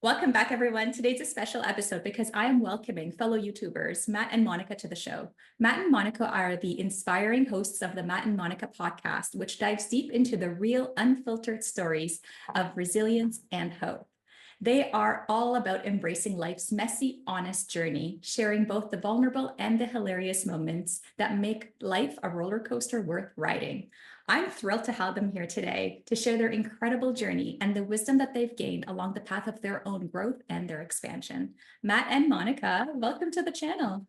Welcome back, everyone. Today's a special episode because I am welcoming fellow YouTubers, Matt and Monica, to the show. Matt and Monica are the inspiring hosts of the Matt and Monica podcast, which dives deep into the real, unfiltered stories of resilience and hope. They are all about embracing life's messy, honest journey, sharing both the vulnerable and the hilarious moments that make life a roller coaster worth riding. I'm thrilled to have them here today to share their incredible journey and the wisdom that they've gained along the path of their own growth and their expansion. Matt and Monica, welcome to the channel.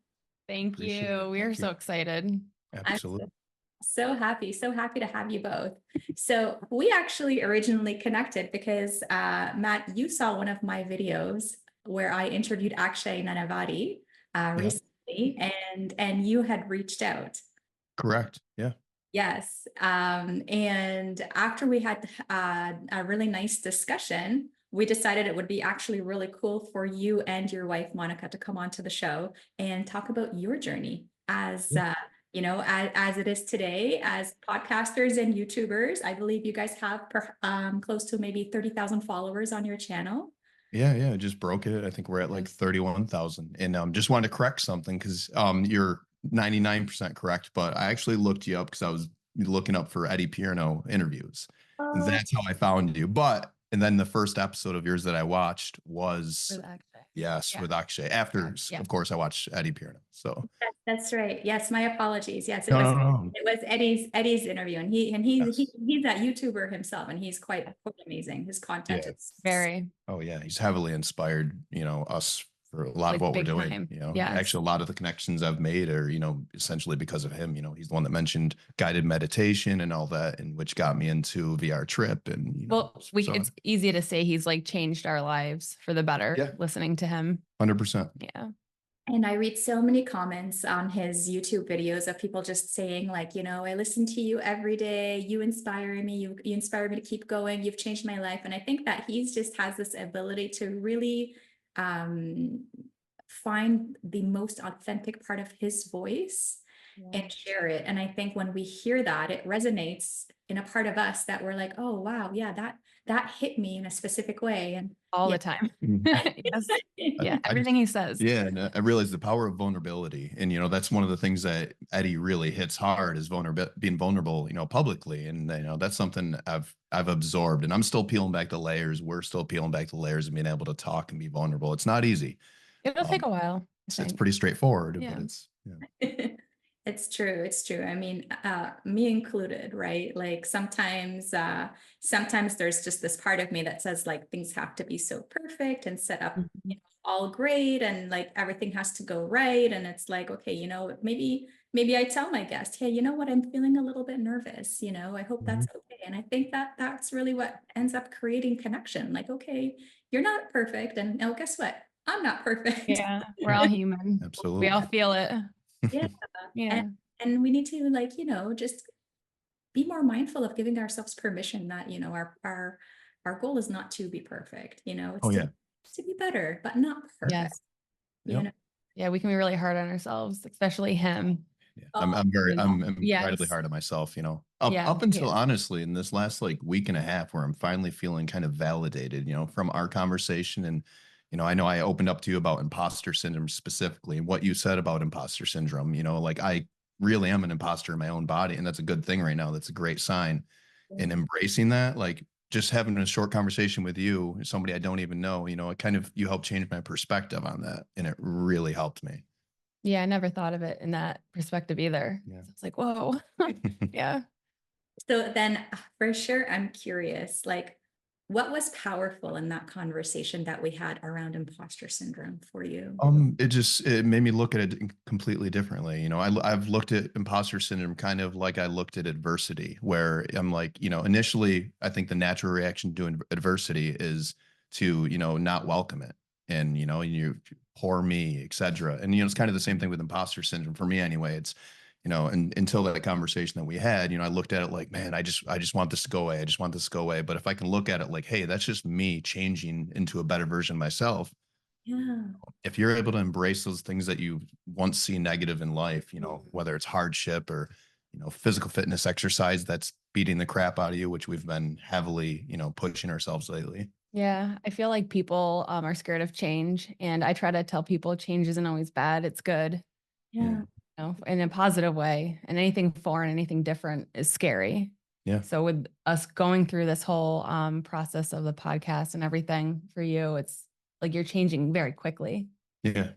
Thank you. We are so excited. Absolutely. I'm so happy to have you both. So we actually originally connected because Matt, you saw one of my videos where I interviewed Akshay Nanavati recently, and you had reached out. Correct. Yeah. Yes. And after we had a really nice discussion, we decided it would be actually really cool for you and your wife, Monica, to come onto the show and talk about your journey as, as it is today as podcasters and YouTubers. I believe you guys have close to maybe 30,000 followers on your channel. Yeah. I just broke it. I think we're at like 31,000. And just wanted to correct something because you're 99% correct, but I actually looked you up because I was looking up for Eddie Pierno interviews. And that's how I found you. And then the first episode of yours that I watched was with Akshay. After, of course, I watched Eddie Pierno. So that's right. Yes, my apologies. Yes, it it was Eddie's interview, and he's that YouTuber himself, and he's quite amazing. His content is very. Oh yeah, he's heavily inspired, us for a lot of what we're doing. Actually, a lot of the connections I've made are, essentially because of him. He's the one that mentioned guided meditation and all that, and which got me into VR Trip. And it's easy to say he's like changed our lives for the better. Listening to him, 100%. Yeah. And I read so many comments on his YouTube videos of people just saying like, I listen to you every day. You inspire me. You inspire me to keep going. You've changed my life. And I think that he's just has this ability to really find the most authentic part of his voice and share it. And I think when we hear that, it resonates in a part of us that we're like, oh wow, yeah, that hit me in a specific way. And all the time. Everything he says. Yeah. And I realize the power of vulnerability. And, that's one of the things that Eddie really hits hard is being vulnerable, publicly. And, that's something I've absorbed, and I'm still peeling back the layers. We're still peeling back the layers and being able to talk and be vulnerable. It's not easy. It'll take a while. It's pretty straightforward, but it's, It's true. I mean, me included, right? Like sometimes there's just this part of me that says like things have to be so perfect and set up, all great, and like everything has to go right. And it's like, okay, maybe I tell my guest, hey, you know what? I'm feeling a little bit nervous. I hope that's okay. And I think that that's really what ends up creating connection. Like, okay, you're not perfect, and guess what? I'm not perfect. Yeah, we're all human. Absolutely. We all feel it. Yeah. And we need to just be more mindful of giving ourselves permission that, our goal is not to be perfect, it's to be better, but not perfect. Yes. Yeah, we can be really hard on ourselves, especially him. Yeah. I'm incredibly hard on myself, up until honestly in this last like week and a half where I'm finally feeling kind of validated, from our conversation. And I know I opened up to you about imposter syndrome specifically, and what you said about imposter syndrome, like I really am an imposter in my own body. And that's a good thing right now. That's a great sign. And embracing that, like just having a short conversation with you, somebody I don't even know, you helped change my perspective on that. And it really helped me. Yeah. I never thought of it in that perspective either. Yeah. So it's like, whoa. Yeah. So then for sure, I'm curious, like, what was powerful in that conversation that we had around imposter syndrome for you? It made me look at it completely differently. I've looked at imposter syndrome kind of like I looked at adversity, where I'm like, initially I think the natural reaction to adversity is to, not welcome it. And, you poor me, etc. And, it's kind of the same thing with imposter syndrome for me anyway. It's, and until that conversation that we had, I looked at it like, man, I just want this to go away. I just want this to go away. But if I can look at it like, hey, that's just me changing into a better version of myself. Yeah. If you're able to embrace those things that you once see negative in life, whether it's hardship or, physical fitness exercise that's beating the crap out of you, which we've been heavily, pushing ourselves lately. Yeah, I feel like people are scared of change, and I try to tell people change isn't always bad. It's good, Yeah. in a positive way. And anything foreign, anything different is scary. Yeah. So with us going through this whole process of the podcast and everything for you, it's like you're changing very quickly. Yeah.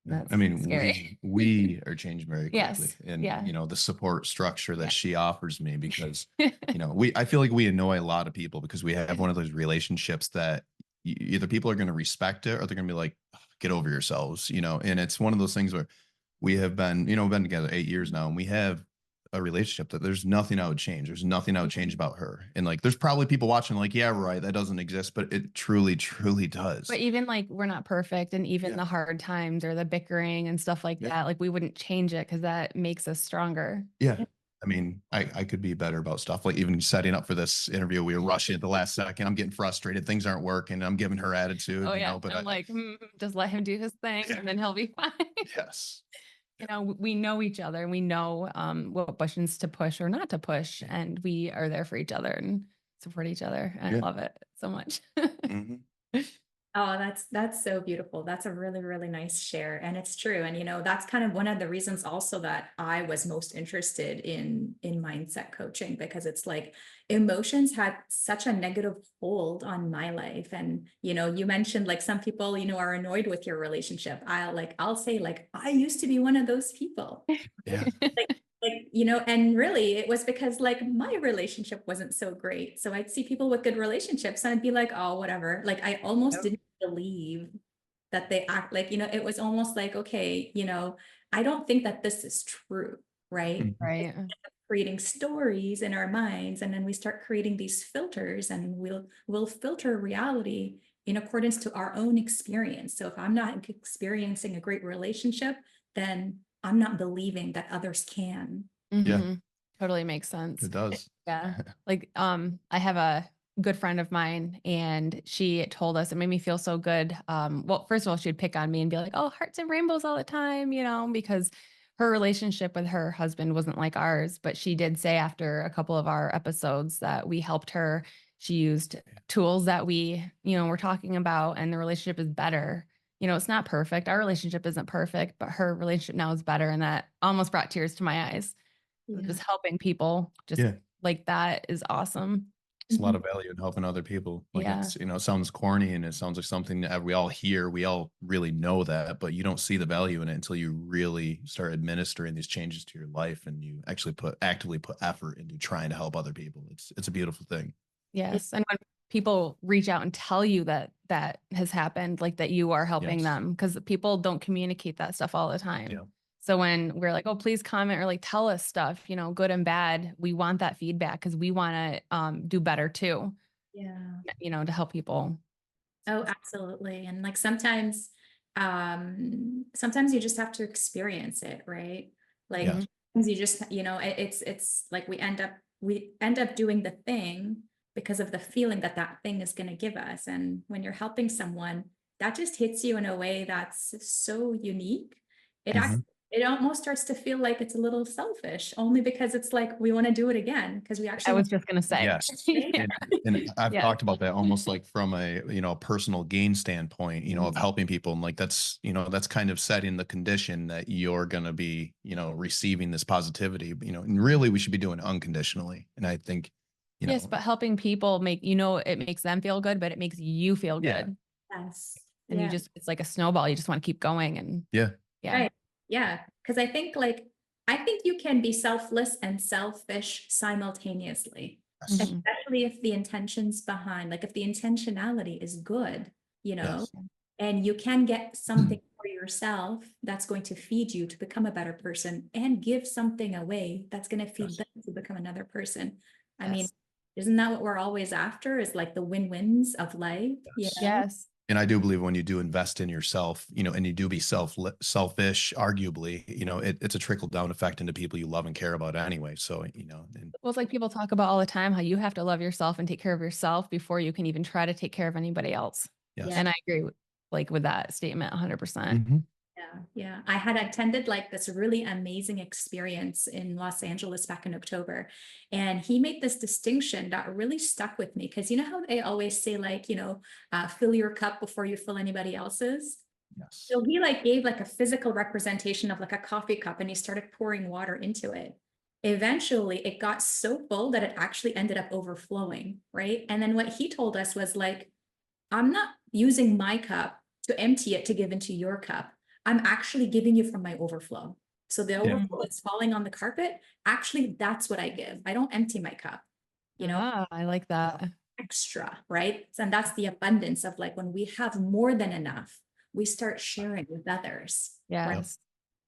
That's I mean, scary. we are changed very quickly, Yes. and Yeah. the support structure that Yeah. she offers me, because I feel like we annoy a lot of people because we have one of those relationships that either people are going to respect it or they're going to be like, "Ugh, get over yourselves," and it's one of those things where we have been together 8 years now, and we have a relationship that there's nothing I would change. There's nothing I would change about her. And like, there's probably people watching like, yeah, right, that doesn't exist, but it truly, truly does. But even like we're not perfect, and even Yeah. the hard times or the bickering and stuff like that, like we wouldn't change it because that makes us stronger. Yeah. I mean, I could be better about stuff. Like even setting up for this interview, we were rushing at the last second. I'm getting frustrated. Things aren't working. I'm giving her attitude, Oh yeah, but I'm like, just let him do his thing, and then he'll be fine. yes. We know each other, and we know what buttons to push or not to push, and we are there for each other and support each other. And I love it so much. Mhm. Oh, that's so beautiful. That's a really, really nice share. And it's true. And that's kind of one of the reasons also that I was most interested in mindset coaching, because it's like emotions had such a negative hold on my life. And you mentioned like some people, are annoyed with your relationship. I'll say like I used to be one of those people. Yeah. And really it was because like my relationship wasn't so great. So I'd see people with good relationships and I'd be like, oh, whatever. Like I almost didn't believe that they act like, it was almost like, okay, I don't think that this is true. Right. Right. Creating stories in our minds. And then we start creating these filters, and we'll filter reality in accordance to our own experience. So if I'm not experiencing a great relationship, then I'm not believing that others can. Mm-hmm. Totally makes sense. It does. Yeah. Like, I have a good friend of mine, and she told us, it made me feel so good. Well, first of all, she'd pick on me and be like, oh, hearts and rainbows all the time, because her relationship with her husband wasn't like ours. But she did say after a couple of our episodes that we helped her. She used tools that we, were talking about, and the relationship is better. It's not perfect. Our relationship isn't perfect, but her relationship now is better. And that almost brought tears to my eyes. Just helping people like that is awesome. It's a lot of value in helping other people. Like it's, it sounds corny and it sounds like something that we all hear. We all really know that, but you don't see the value in it until you really start administering these changes to your life and you actually actively put effort into trying to help other people. It's a beautiful thing. Yes. And when people reach out and tell you that that has happened, like that you are helping them, because people don't communicate that stuff all the time. Yeah. So when we're like, oh, please comment or like tell us stuff, good and bad, we want that feedback because we want to do better too. Yeah. To help people. Oh, absolutely. And like sometimes you just have to experience it, right? Like you just, it's like we end up doing the thing because of the feeling that thing is going to give us. And when you're helping someone, that just hits you in a way that's so unique. It almost starts to feel like it's a little selfish, only because it's like we want to do it again because we actually. I was just gonna say. Yes. And I've talked about that almost like from a personal gain standpoint, of helping people, and like that's kind of setting the condition that you're gonna be receiving this positivity, and really we should be doing it unconditionally. And I think yes, but helping people it makes them feel good, but it makes you feel good. Yes. And it's like a snowball. You just want to keep going. And yeah. Right. Yeah. Because I think you can be selfless and selfish simultaneously, especially if the intentions behind, like if the intentionality is good, and you can get something for yourself that's going to feed you to become a better person and give something away that's going to feed them to become another person. I mean, isn't that what we're always after, is like the win-wins of life? Yes. And I do believe when you do invest in yourself, and you do be selfish, arguably, it's a trickle down effect into people you love and care about anyway. So, well, it's like people talk about all the time how you have to love yourself and take care of yourself before you can even try to take care of anybody else. Yes. And I agree with that statement 100%. Yeah. I had attended like this really amazing experience in Los Angeles back in October. And he made this distinction that really stuck with me. Cause you know how they always say, like, fill your cup before you fill anybody else's. Yes. So he like gave like a physical representation of like a coffee cup and he started pouring water into it. Eventually it got so full that it actually ended up overflowing, right? And then what he told us was like, I'm not using my cup to empty it to give into your cup. I'm actually giving you from my overflow. So the Yeah. overflow is falling on the carpet. Actually, that's what I give. I don't empty my cup, I like that. extra, right? And that's the abundance of like when we have more than enough, we start sharing with others. Right. Yes.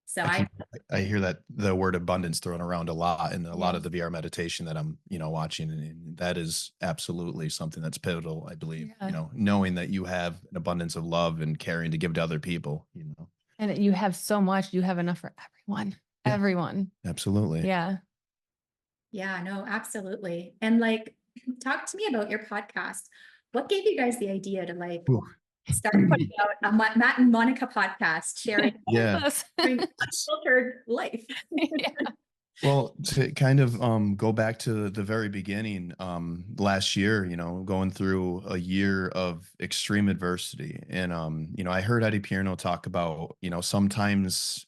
So I hear that the word abundance thrown around a lot in a lot of Yes. the VR meditation that I'm, watching. And that is absolutely something that's pivotal, I believe, Yeah. knowing that you have an abundance of love and caring to give to other people. And that you have so much, you have enough for everyone. Yeah. Everyone. Absolutely. Yeah. yeah, no, absolutely. And like, talk to me about your podcast. What gave you guys the idea to like Ooh. start putting out a Matt and Monica podcast, sharing Yeah. unfiltered life? Yeah. Well, to kind of go back to the very beginning, last year, going through a year of extreme adversity. And I heard Eddie Pierno talk about, sometimes,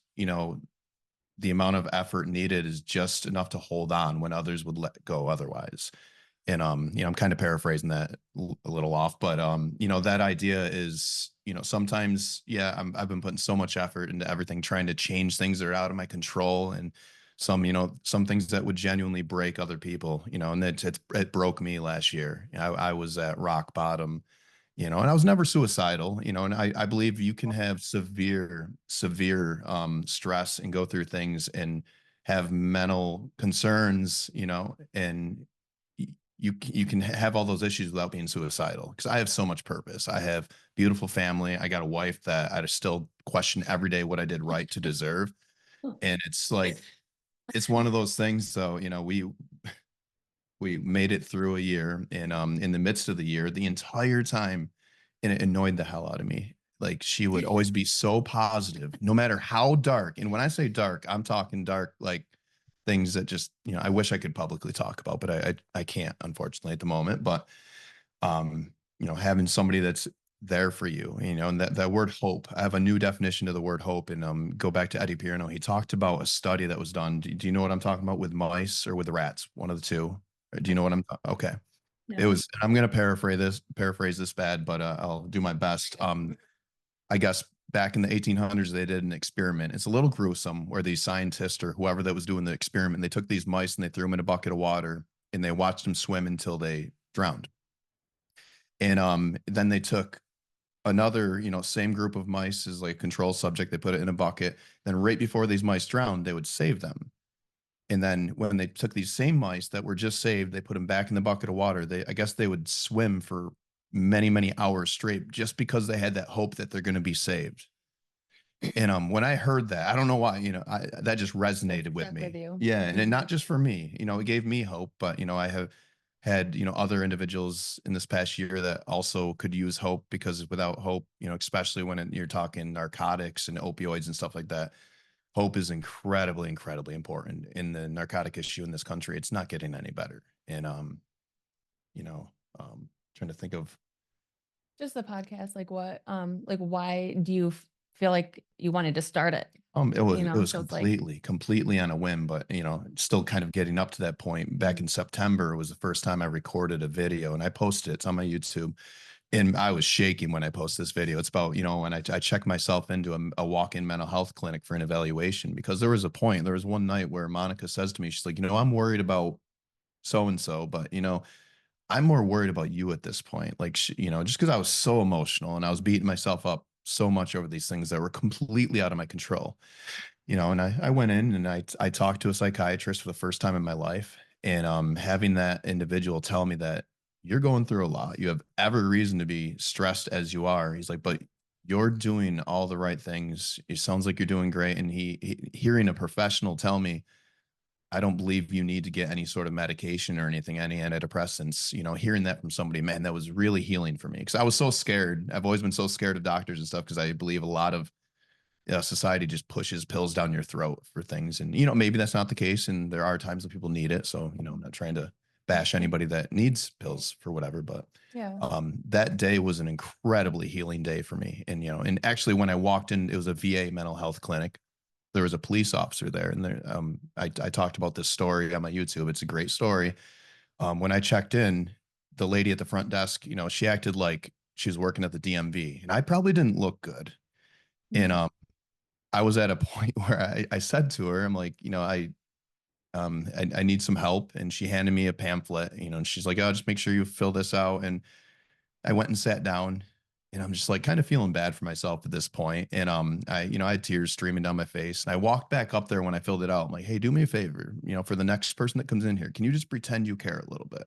the amount of effort needed is just enough to hold on when others would let go otherwise. And I'm kind of paraphrasing that a little off, but that idea is, sometimes, yeah, I've been putting so much effort into everything, trying to change things that are out of my control, and some things that would genuinely break other people, and it broke me last year. I was at rock bottom, and I was never suicidal, and I believe you can have severe stress and go through things and have mental concerns, and you can have all those issues without being suicidal, because I have so much purpose. I have beautiful family. I got a wife that I still question every day what I did right to deserve. And it's like, it's one of those things. So, we made it through a year, and in the midst of the year, the entire time, and it annoyed the hell out of me. Like, she would always be so positive no matter how dark, and when I say dark, I'm talking dark, like things that just, I wish I could publicly talk about, but I can't, unfortunately, at the moment. But having somebody that's there for you, and that word hope, I have a new definition of the word hope. And go back to Eddie Pierno. He talked about a study that was done. Do you know what I'm talking about, with mice or with rats? One of the two. Do you know what I'm okay? It No. was, I'm going to paraphrase this bad, but I'll do my best. I guess back in the 1800s, they did an experiment. It's a little gruesome, where these scientists or whoever that was doing the experiment, they took these mice and they threw them in a bucket of water, and they watched them swim until they drowned. And then they took another, same group of mice as like control subject. They put it in a bucket. Then right before these mice drowned, they would save them. And then when they took these same mice that were just saved, they put them back in the bucket of water. I guess they would swim for many, many hours straight, just because they had that hope that they're going to be saved. And when I heard that, I don't know why, that just resonated with Stuck me. with you. Yeah, and not just for me, it gave me hope, but I have had, other individuals in this past year that also could use hope, because without hope, especially when you're talking narcotics and opioids and stuff like that, hope is incredibly, incredibly important in the narcotic issue in this country. It's not getting any better. And you know, trying to think of Just the podcast, like why do you feel like you wanted to start it? it was So it's like, completely on a whim, but still kind of getting up to that point. Back in September was the first time I recorded a video, and I posted it. It's on my YouTube. And I was shaking when I posted this video. It's about, when I checked myself into a walk-in mental health clinic for an evaluation, because there was one night where Monica says to me, she's like, I'm worried about so-and-so, but, I'm more worried about you at this point. Like, just because I was so emotional and I was beating myself up so much over these things that were completely out of my control, and I went in and I talked to a psychiatrist for the first time in my life. And having that individual tell me that you're going through a lot, you have every reason to be stressed as you are. He's like, but you're doing all the right things. It sounds like you're doing great. And hearing a professional tell me, I don't believe you need to get any sort of medication or anything, any antidepressants, hearing that from somebody, man, that was really healing for me, because I was so scared. I've always been so scared of doctors and stuff, because I believe a lot of society just pushes pills down your throat for things. And, you know, maybe that's not the case. And there are times that people need it. So, you know, I'm not trying to bash anybody that needs pills for whatever, but Yeah. that day was an incredibly healing day for me. And, you know, and actually when I walked in, it was a VA mental health clinic. There was a police officer there, and there, I talked about this story on my YouTube. It's a great story. When I checked in, the lady at the front desk, you know, she acted like she was working at the DMV, and I probably didn't look good. And I was at a point where I said to her, I'm like, you know, I need some help. And she handed me a pamphlet, you know, and she's like, oh, just make sure you fill this out. And I went and sat down, and I'm just like kind of feeling bad for myself at this point. And you know, I had tears streaming down my face. And I walked back up there when I filled it out. I'm like, hey, do me a favor, you know, for the next person that comes in here, can you just pretend you care a little bit?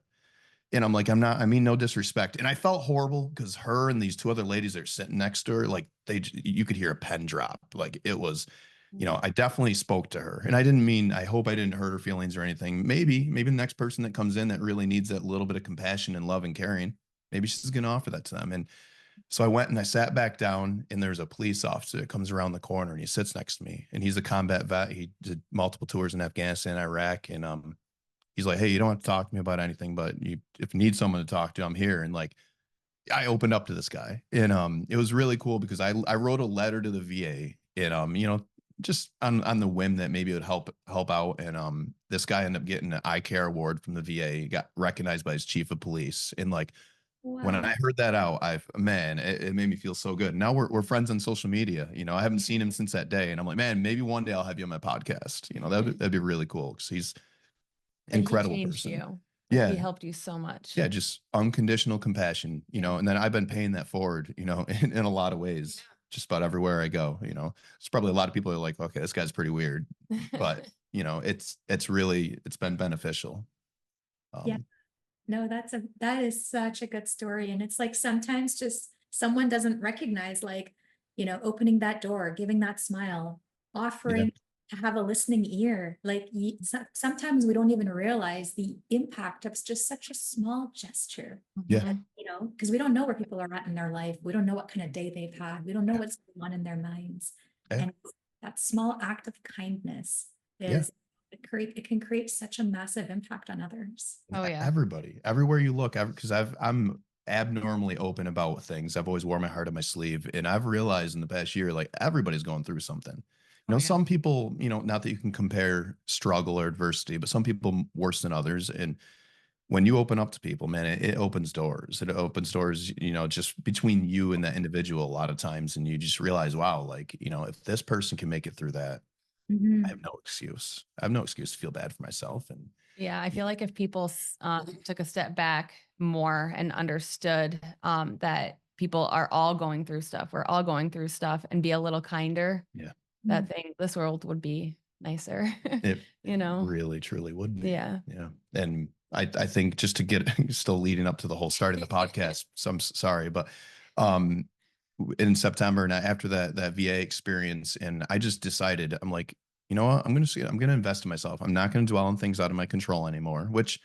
And I'm like, I mean, no disrespect. And I felt horrible because her and these two other ladies that are sitting next to her, like you could hear a pen drop. Like it was, you know, I definitely spoke to her, and I didn't mean, I hope I didn't hurt her feelings or anything. Maybe the next person that comes in that really needs that little bit of compassion and love and caring, maybe she's going to offer that to them. And so I went and I sat back down, and there's a police officer that comes around the corner, and he sits next to me, and he's a combat vet. He did multiple tours in Afghanistan, Iraq. And, he's like, hey, you don't have to talk to me about anything, but if you need someone to talk to, I'm here. And like, I opened up to this guy, and it was really cool because I wrote a letter to the VA, and you know, just on the whim that maybe it would help out. And this guy ended up getting an eye care award from the VA. He got recognized by his chief of police. And like, when Wow. I heard that out, man, it made me feel so good. Now we're friends on social media. You know, I haven't seen him since that day, and I'm like, man, maybe one day I'll have you on my podcast. You know, that'd be really cool because he's But he incredible changed person. you. Yeah. He helped you so much. Yeah, just unconditional compassion, you know, and then I've been paying that forward, you know, in a lot of ways, just about everywhere I go, you know. It's probably a lot of people are like, okay, this guy's pretty weird, but you know, it's been beneficial. Yeah. No, that is such a good story. And it's like sometimes just someone doesn't recognize, like, you know, opening that door, giving that smile, Yeah, offering to have a listening ear. Like sometimes we don't even realize the impact of just such a small gesture. yeah, And, you know, because we don't know where people are at in their life. We don't know what kind of day they've had. We don't know what's going on in their minds. yeah, And that small act of kindness yeah. is, it can create such a massive impact on others. Oh yeah. Everybody, everywhere you look, because I'm abnormally open about things. I've always worn my heart on my sleeve, and I've realized in the past year, like everybody's going through something. You know, Oh, yeah. some people, you know, not that you can compare struggle or adversity, but some people worse than others. And when you open up to people, man, it opens doors. It opens doors, you know, just between you and that individual a lot of times. And you just realize, wow, like, you know, if this person can make it through that, I have no excuse. I have no excuse to feel bad for myself. And Yeah, I feel like if people took a step back more and understood that people are all going through stuff, we're all going through stuff, and be a little kinder, yeah, this world would be nicer. it You know? really, truly would be. Yeah. Yeah. And I think just to get still leading up to the whole start of the podcast, so I'm sorry, but in September and after that VA experience, and I just decided, I'm like, you know what, I'm gonna invest in myself. I'm not gonna dwell on things out of my control anymore, which,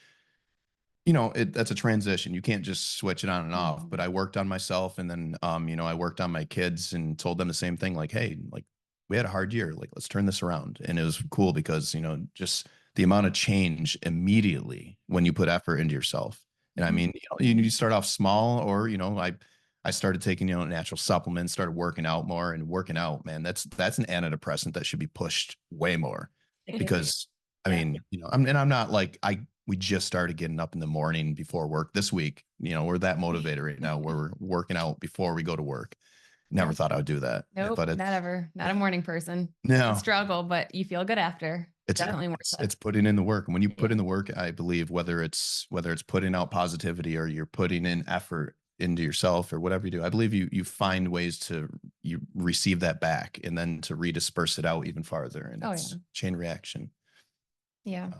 you know, that's a transition. You can't just switch it on and off. But I worked on myself, and then you know, I worked on my kids and told them the same thing, like, hey, like, we had a hard year, like, let's turn this around. And it was cool because, you know, just the amount of change immediately when you put effort into yourself. And I mean, you know, you start off small, or, you know, I started taking, you know, natural supplements, started working out more. And working out, man, that's an antidepressant that should be pushed way more. Because I mean, you know, I'm not like, we just started getting up in the morning before work this week. You know, we're that motivated right now where we're working out before we go to work. Never thought I would do that. Nope, But not ever. Not a morning person. No. It's a struggle, but you feel good after. It's definitely worth it. It's putting in the work. And when you put in the work, I believe whether it's putting out positivity or you're putting in effort into yourself or whatever you do, I believe you find ways to you receive that back and then to redisperse it out even farther. And it's chain reaction. Yeah.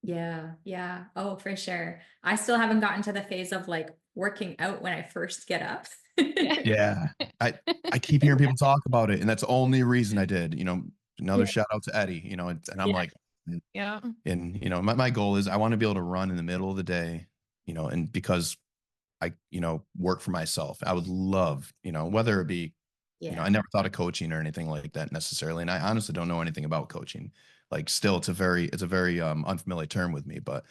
Yeah. Oh, for sure. I still haven't gotten to the phase of like working out when I first get up. Yeah. I keep hearing people talk about it, and that's the only reason I did. You know, another shout out to Eddie, you know, and I'm like, yeah. And, you know, my goal is I want to be able to run in the middle of the day, you know, and because I, you know, work for myself, I would love, you know, whether it be You know, Yeah. I never thought of coaching or anything like that necessarily. And I honestly don't know anything about coaching. Like still, it's a very unfamiliar term with me, but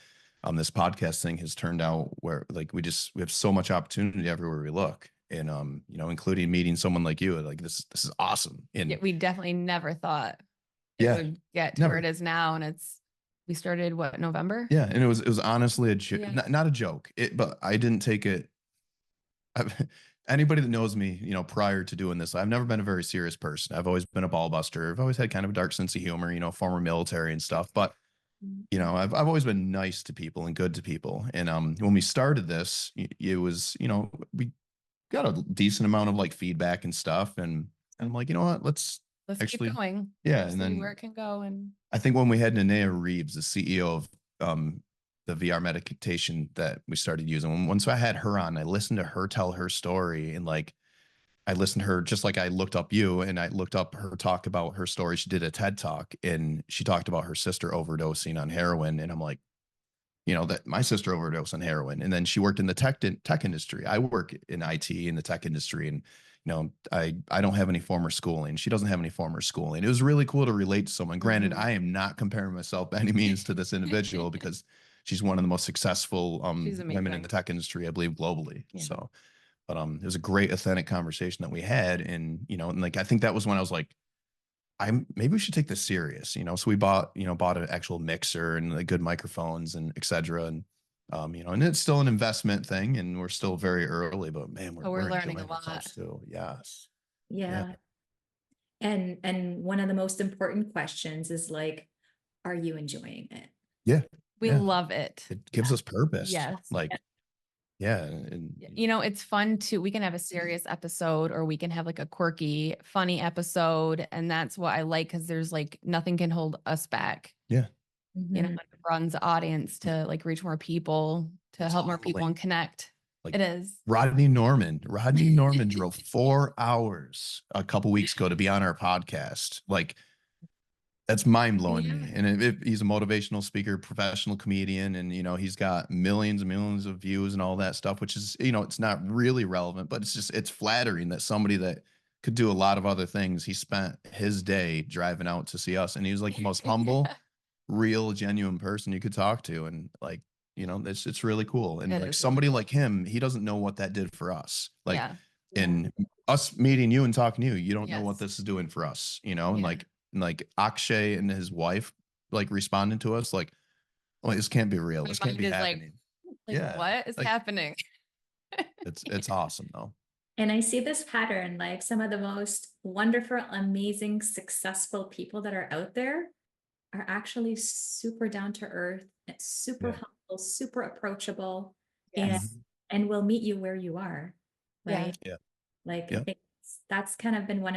this podcast thing has turned out where like we have so much opportunity everywhere we look. And you know, including meeting someone like you, like this is awesome. Yeah, And we definitely never thought it yeah, would get to where it never. is now. And we started what, November? Yeah, and it was honestly a joke, Yeah. not a joke. But I didn't take it. Anybody that knows me, you know, prior to doing this, I've never been a very serious person. I've always been a ball buster. I've always had kind of a dark sense of humor, you know, former military and stuff. But you know, I've always been nice to people and good to people. And when we started this, it was, you know, we got a decent amount of like feedback and stuff. And I'm like, you know what, let's Keep actually, going. yeah. See And then where it can go. And I think when we had Nanea Reeves, the CEO of the VR meditation that we started using, once I had her on, I listened to her tell her story, and like I listened to her just like I looked up you, and I looked up her talk about her story. She did a TED talk, and she talked about her sister overdosing on heroin, and I'm like, you know, that my sister overdosed on heroin, and then she worked in the tech industry. I work in IT in the tech industry, and you know, I don't have any former schooling. She doesn't have any former schooling. It was really cool to relate to someone. Granted, I am not comparing myself by any means to this individual because she's one of the most successful she's women in amazing. the tech industry, I believe, globally. Yeah. So, but it was a great authentic conversation that we had, and you know, and like I think that was when I was like, maybe we should take this serious, you know. So we bought an actual mixer and like good microphones and et cetera. And you know, and it's still an investment thing and we're still very early, but man, But we're we're learning enjoying a lot. ourselves too. Yes. Yeah. Yeah. And one of the most important questions is like, are you enjoying it? Yeah. We Yeah. love it. It gives us purpose. Yes. Like, yeah. And You know, it's fun to, we can have a serious episode or we can have like a quirky, funny episode. And that's what I like because there's like nothing can hold us back. yeah. You know, Mhm. it runs the audience to like reach more people, to help more people Totally. and connect. Like It is. Rodney Norman drove 4 hours a couple weeks ago to be on our podcast. Like, that's mind blowing to me. Yeah. And he's a motivational speaker, professional comedian, and you know he's got millions and millions of views and all that stuff, which is, you know, it's not really relevant, but it's flattering that somebody that could do a lot of other things, he spent his day driving out to see us, and he was like the most humble, Yeah, real, genuine person you could talk to, and like, you know, it's really cool. And it like is. somebody like him, he doesn't know what that did for us. Like, Yeah. and us meeting you and talking to you, you don't know what Yes. this is doing for us, you know, and Yeah. like Akshay and his wife like responding to us like, oh, this can't be real. My This can't mind be is happening. like Yeah. what is Like happening? it's awesome though. And I see this pattern, like some of the most wonderful, amazing, successful people that are out there are actually super down to earth, and super Yeah. humble, super approachable, and Yes. will meet you where you are, Yeah. right? Yeah. Like Yeah. that's kind of been one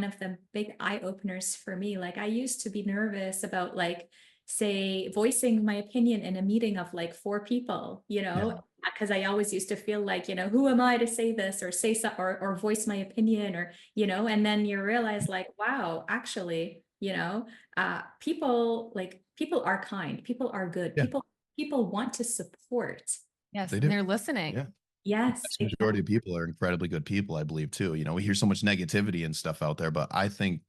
of the big eye openers for me. Like I used to be nervous about like say voicing my opinion in a meeting of like 4 people, you know, because I always used to feel like, you know, who am I to say this or say so or voice my opinion or, you know, and then you realize like, wow, actually, you know, people are kind, people are good, Yeah. people want to support. Yes. They And do. they're listening. Yeah. Yes, The majority of people are incredibly good people, I believe too. You know, we hear so much negativity and stuff out there, but I think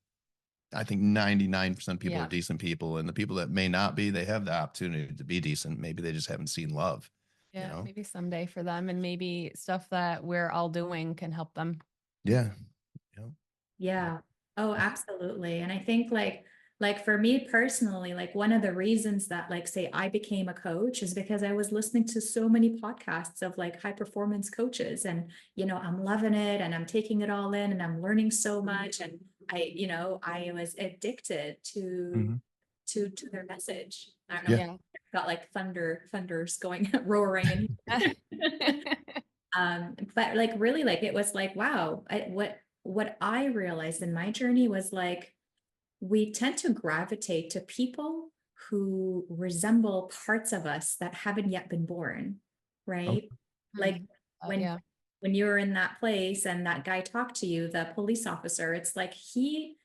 99% of people Yeah. are decent people, and the people that may not be, they have the opportunity to be decent. Maybe they just haven't seen love. Yeah. You know? Maybe someday for them. And maybe stuff that we're all doing can help them. Yeah. Yeah. Yeah. Oh, absolutely. And I think like for me personally, like one of the reasons that like say I became a coach is because I was listening to so many podcasts of like high performance coaches and you know, I'm loving it and I'm taking it all in and I'm learning so much and I was addicted Mhm. to their message. I don't know. Yeah. Yeah. Got like thunders going roaring in but like really like it was like wow what I realized in my journey was like we tend to gravitate to people who resemble parts of us that haven't yet been born, Oh, right? Like when Yeah. when you're in that place and that guy talked to you, the police officer, it's like he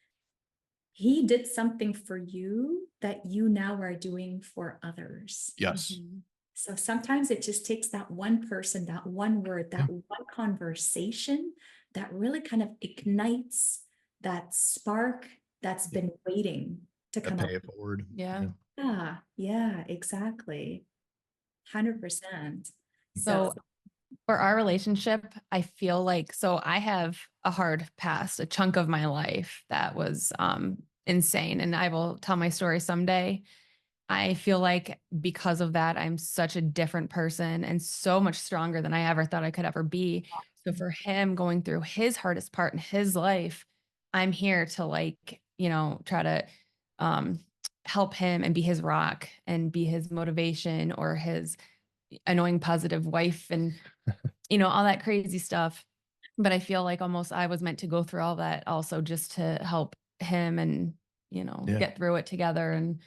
did something for you that you now are doing for others. yes. Mhm. So sometimes it just takes that one person, that one word, Yeah. that one conversation that really kind of ignites that spark that's been waiting to That come pay out. it forward. Yeah. Yeah, exactly. 100%. So for our relationship, I feel like, so I have a hard past, a chunk of my life that was insane. And I will tell my story someday. I feel like because of that, I'm such a different person and so much stronger than I ever thought I could ever be. So for him going through his hardest part in his life, I'm here to like, try to um, help him and be his rock and be his motivation or his annoying positive wife and, all that crazy stuff. But I feel like almost I was meant to go through all that also just to help him and, Yeah. get through it together. And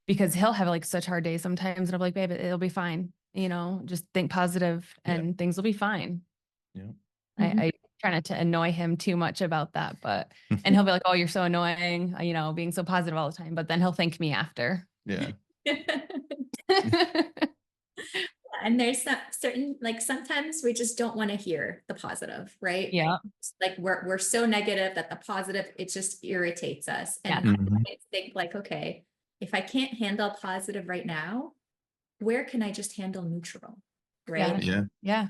because he'll have like such hard days sometimes. And I'm like, babe, it'll be fine. Just think positive and things will be fine. Yeah. I try not to annoy him too much about that, and he'll be like, oh, you're so annoying, being so positive all the time. But then he'll thank me after. Yeah. And there's some certain, like, sometimes we just don't want to hear the positive, right? Yeah. Like we're so negative that the positive, it just irritates us. And Yeah. I think like, okay, if I can't handle positive right now, where can I just handle neutral? Right? Yeah. Yeah.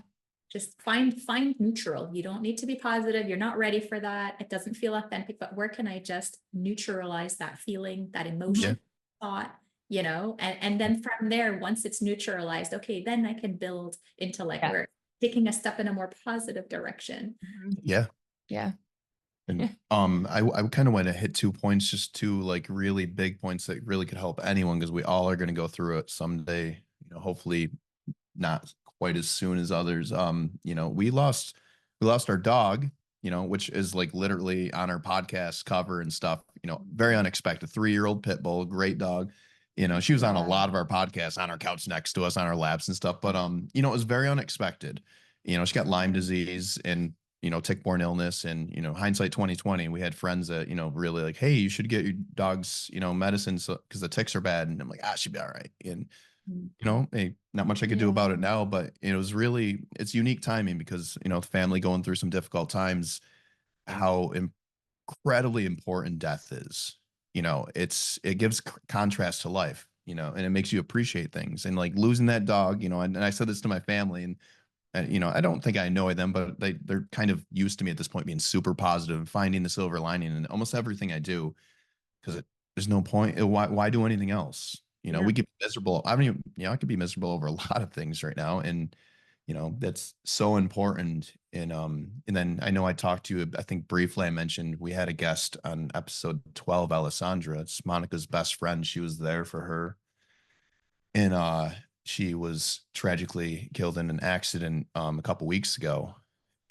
Just find neutral. You don't need to be positive. You're not ready for that. It doesn't feel authentic, but where can I just neutralize that feeling, that emotion, thought, and then from there, once it's neutralized, okay, then I can build into like we're taking a step in a more positive direction. Yeah. Yeah. And I kind of want to hit 2 points, just two like really big points that really could help anyone, because we all are going to go through it someday, hopefully not quite as soon as others. We lost our dog, which is like literally on our podcast cover and stuff, very unexpected. 3-year-old pit bull, great dog. She was on a lot of our podcasts, on our couch next to us, on our laps and stuff. But it was very unexpected. She got Lyme disease and tick-borne illness, and hindsight 2020. We had friends that really like, hey, you should get your dog's medicine because the ticks are bad. And I'm like, she'd be all right. And hey, not much I could do about it now, but it's unique timing because, the family going through some difficult times, how incredibly important death is. It gives contrast to life, and it makes you appreciate things. And like losing that dog, and I said this to my family, and I don't think I annoy them, but they're kind of used to me at this point being super positive and finding the silver lining in almost everything I do, because there's no point. Why do anything else? We get miserable. I mean, I could be miserable over a lot of things right now. And, that's so important. And then I know I talked to you, I think briefly I mentioned we had a guest on episode 12, Alessandra. It's Monica's best friend. She was there for her. And she was tragically killed in an accident a couple weeks ago.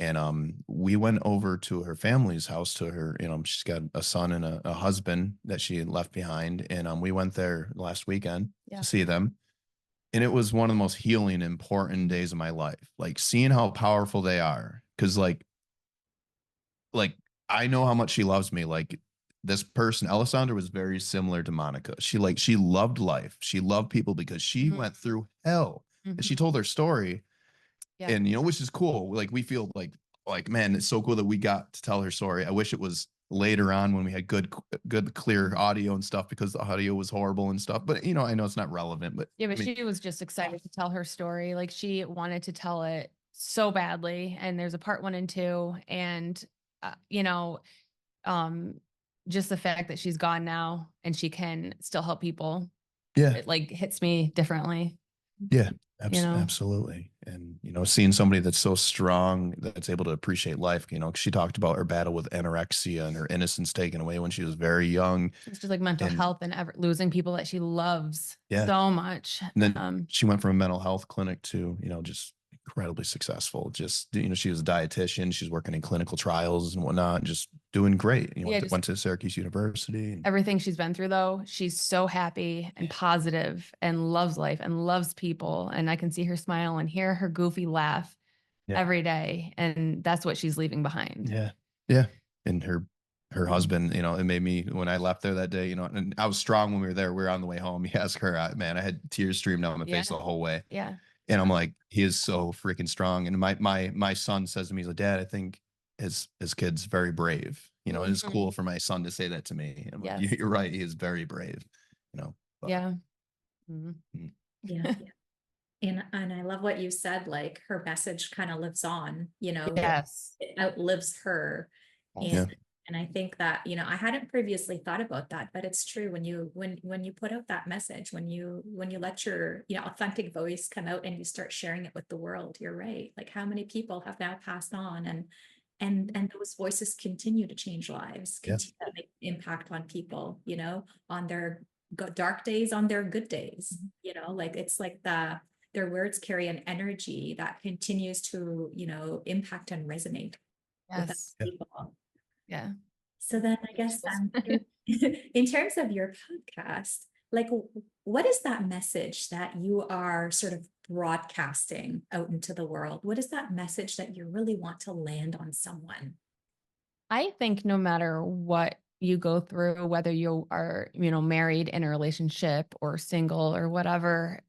And we went over to her family's house, to her, she's got a son and a husband that she had left behind. And we went there last weekend to see them. And it was one of the most healing, important days of my life. Like seeing how powerful they are. Cause like I know how much she loves me. Like this person, Alessandra, was very similar to Monica. She loved life. She loved people because she went through hell. And she told her story. Yeah. And which is cool. Like we feel like man, it's so cool that we got to tell her story. I wish it was later on when we had good clear audio and stuff, because the audio was horrible and stuff. But I know it's not relevant, but yeah, but she was just excited to tell her story. Like she wanted to tell it so badly. And there's a part 1 and 2. And just the fact that she's gone now and she can still help people. Yeah. It like hits me differently. Yeah, absolutely. And, seeing somebody that's so strong, that's able to appreciate life, 'cause she talked about her battle with anorexia and her innocence taken away when she was very young. It's just like mental health and losing people that she loves so much. And then she went from a mental health clinic to, just incredibly successful. Just, she was a dietitian. She's working in clinical trials and whatnot, just doing great. Went to Syracuse University. Everything she's been through, though, she's so happy and positive and loves life and loves people. And I can see her smile and hear her goofy laugh every day. And that's what she's leaving behind. Yeah. Yeah. And her husband, it made me, when I left there that day, and I was strong when we were there. We were on the way home. You ask her, man, I had tears streaming down my face the whole way. Yeah. And I'm like, he is so freaking strong. And my son says to me, he's like, Dad, I think his kid's very brave. You know, it is Mhm. cool for my son to say that to me. I'm like, Yes. you're right. He is very brave, you know, but Yeah. Mhm. Yeah. And I love what you said, like her message kind of lives on, Yes. it outlives her. yeah, And I think that, I hadn't previously thought about that, but it's true when you put out that message, when you let your, authentic voice come out and you start sharing it with the world, you're right. Like how many people have now passed on and those voices continue to change lives, Yeah. continue to make impact on people, on their dark days, on their good days, like it's like their words carry an energy that continues to, impact and resonate with other Yes. Yeah. people. Yeah. So then I guess in terms of your podcast, like what is that message that you are sort of broadcasting out into the world? What is that message that you really want to land on someone? I think no matter what you go through, whether you are, married in a relationship or single or whatever,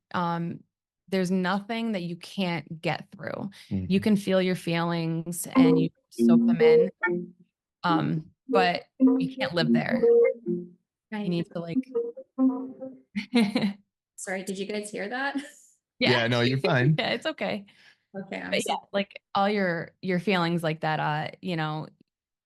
there's nothing that you can't get through. You Mhm. can feel your feelings and you soak them in, but you can't live there. You Right. need to like, Sorry, did you guys hear that? yeah, Yeah, no, you're fine. yeah, it's okay. Okay, I'm But yeah, so like all your feelings like that,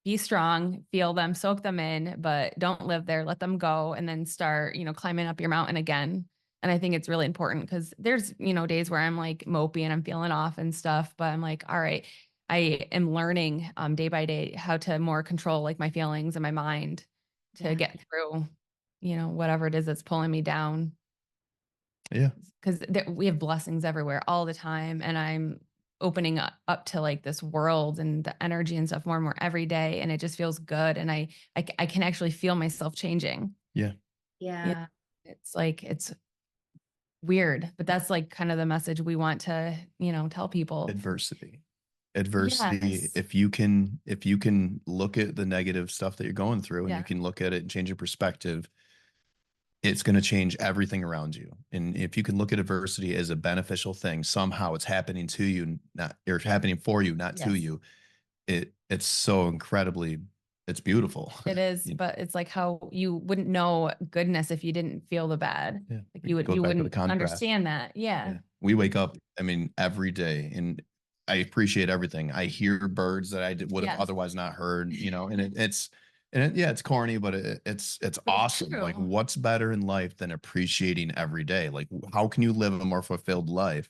be strong, feel them, soak them in, but don't live there. Let them go and then start, climbing up your mountain again. And I think it's really important because there's, days where I'm like mopey and I'm feeling off and stuff, but I'm like, all right, I am learning day by day how to more control like my feelings and my mind to yeah. get through, whatever it is that's pulling me down. Yeah. Because we have blessings everywhere all the time. And I'm opening up to like this world and the energy and stuff more and more every day. And it just feels good. And I can actually feel myself changing. Yeah. You know, Yeah. it's like, it's weird, but that's like kind of the message we want to, tell people. Adversity. Adversity. Yes. If you can look at the negative stuff that you're going through and you Yeah. can look at it and change your perspective, it's going to change everything around you. And if you can look at adversity as a beneficial thing, somehow it's happening to you, not or it's happening for you, not to Yes. you. It's so incredibly, it's beautiful. It is, You know? but it's like how you wouldn't know goodness if you didn't feel the bad. Yeah. Like It goes you back to the wouldn't contrast. understand that. Yeah. Yeah. We wake up, I mean, every day, and I appreciate everything. I hear birds that would have Yes. otherwise not heard, and yeah, it's corny, but it's But it's awesome. Like, true. what's better in life than appreciating every day? Like, how can you live a more fulfilled life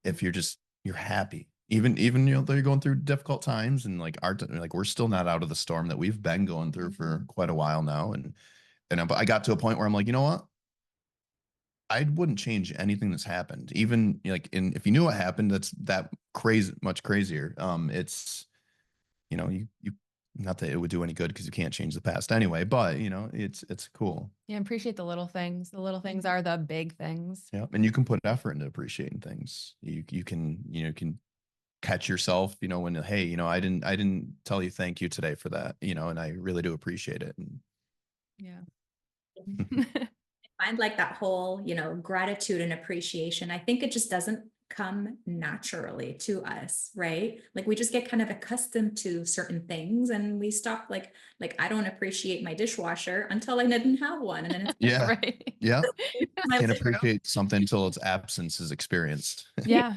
if you're happy? Even though you're going through difficult times, and like we're still not out of the storm that we've been going through for quite a while now, but I got to a point where I'm like, you know what? I wouldn't change anything that's happened. Even like if you knew what happened, that's that crazy much crazier. It's you not that it would do any good because you can't change the past anyway, but it's cool. Yeah, appreciate the little things. The little things are the big things. Yeah. And you can put effort into appreciating things. You can, can catch yourself, when, hey, I didn't tell you thank you today for that, and I really do appreciate it. And Yeah. Find like that whole, gratitude and appreciation. I think it just doesn't come naturally to us, right? Like we just get kind of accustomed to certain things and we stop like I don't appreciate my dishwasher until I didn't have one. And then it's yeah. Right. Yeah. my Can't living room. appreciate something until its absence is experienced. Yeah.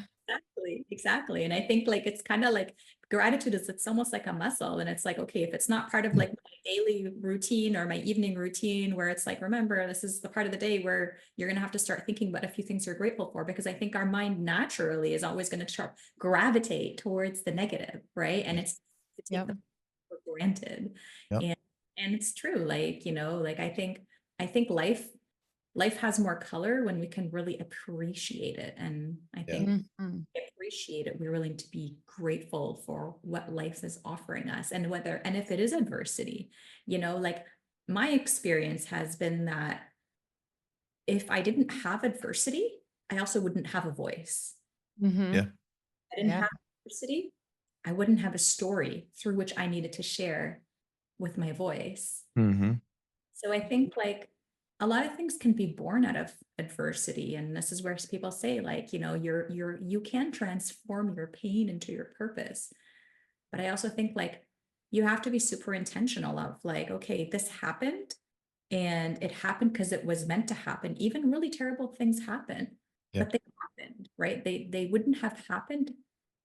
Exactly. And I think like it's kind of like gratitude is it's almost like a muscle. And it's like, okay, if it's not part of like my daily routine or my evening routine, where it's like, remember, this is the part of the day where you're gonna have to start thinking about a few things you're grateful for, because I think our mind naturally is always going to gravitate towards the negative, right? And it's to take Yep. them for granted. Yep. And it's true, like, like I think life has more color when we can really appreciate it. And I Yeah. think Mhm. appreciate it, we're willing to be grateful for what life is offering us, and if it is adversity, like my experience has been that if I didn't have adversity, I also wouldn't have a voice. Mhm. Yeah. I didn't Yeah. have adversity, I wouldn't have a story through which I needed to share with my voice. Mm-hmm. So I think like a lot of things can be born out of adversity. And this is where people say, like, you can transform your pain into your purpose. But I also think like you have to be super intentional of like, okay, this happened and it happened because it was meant to happen. Even really terrible things happen, Yeah. but they happened, right? They wouldn't have happened,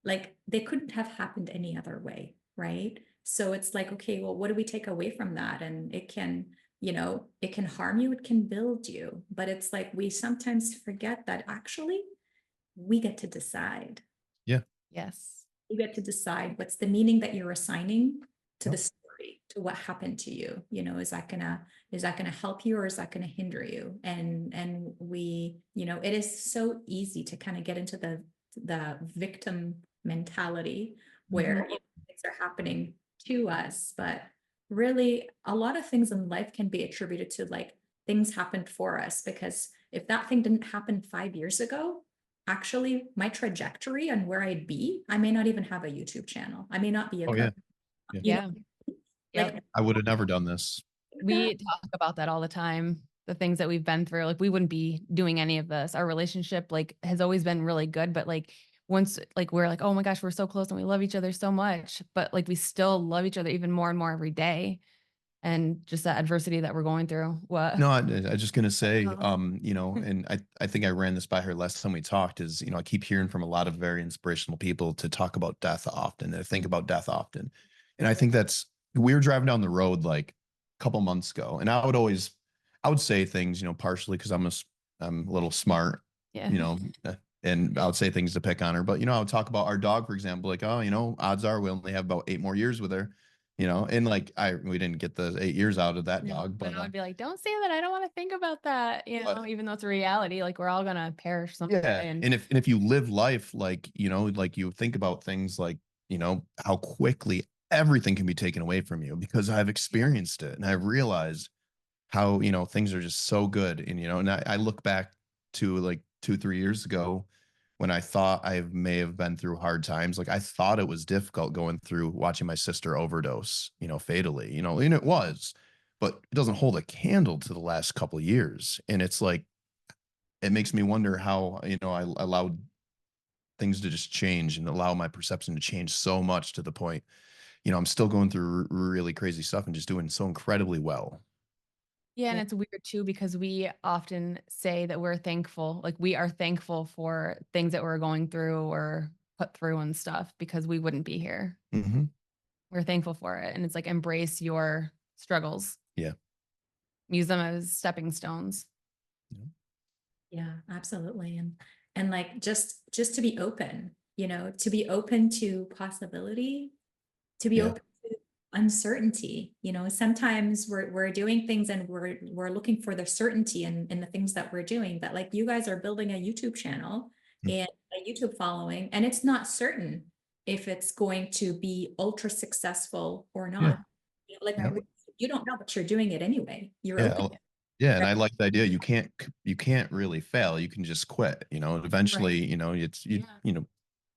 like they couldn't have happened any other way, right? So it's like, okay, well, what do we take away from that? And it can, it can harm you, it can build you, but it's like we sometimes forget that actually we get to decide. Yeah. Yes. You get to decide what's the meaning that you're assigning to Yep. the story, to what happened to you. Is that gonna help you or is that gonna hinder you? And we, it is so easy to kind of get into the victim mentality where things are happening to us, but really a lot of things in life can be attributed to like things happened for us, because if that thing didn't happen 5 years ago, actually my trajectory and where I'd be, I may not even have a YouTube channel. I may not be a Oh, yeah. cook. Yeah. You know, Yeah. like Yep. I would have never done this. We talk about that all the time. The things that we've been through, like we wouldn't be doing any of this. Our relationship like has always been really good, but like once like we're like, oh my gosh, we're so close and we love each other so much, but like we still love each other even more and more every day. And just that adversity that we're going through. What? No, I just gonna say, Uh-huh. and I think I ran this by her last time we talked is, I keep hearing from a lot of very inspirational people to talk about death often, to think about death often. And I think we were driving down the road like a couple months ago, and I would say things, partially because I'm a little smart, Yeah. and I would say things to pick on her, but I would talk about our dog, for example, like, oh, odds are we only have about 8 more years with her. And like we didn't get the 8 years out of that No, dog, but but I would be like, don't say that. I don't want to think about that. but Even though it's a reality, like we're all gonna perish someday. yeah. And And if you live life like, like you think about things like, how quickly everything can be taken away from you, because I've experienced it and I've realized how, things are just so good. And I look back to like 2, 3 years ago when I thought I may have been through hard times. Like I thought it was difficult going through watching my sister overdose, fatally, and it was, but it doesn't hold a candle to the last couple of years. And it's like, it makes me wonder how, I allowed things to just change and allow my perception to change so much to the point, I'm still going through really crazy stuff and just doing so incredibly well. yeah, and it's weird too because we often say that we're thankful, like we are thankful for things that we're going through or put through and stuff because we wouldn't be here. Mm-hmm. We're thankful for it. And it's like embrace your struggles. Yeah. Use them as stepping stones. Yeah, absolutely. And like just to be open, to be open to possibility, to be Yeah. open to uncertainty. Sometimes we're doing things and we're looking for the certainty in the things that we're doing. But like you guys are building a YouTube channel Mm. and a YouTube following, and it's not certain if it's going to be ultra successful or Yeah. not. Like Yeah. you don't know, but you're doing it anyway. You're Yeah. open. Yeah. And I like the idea. You can't really fail. You can just quit, eventually,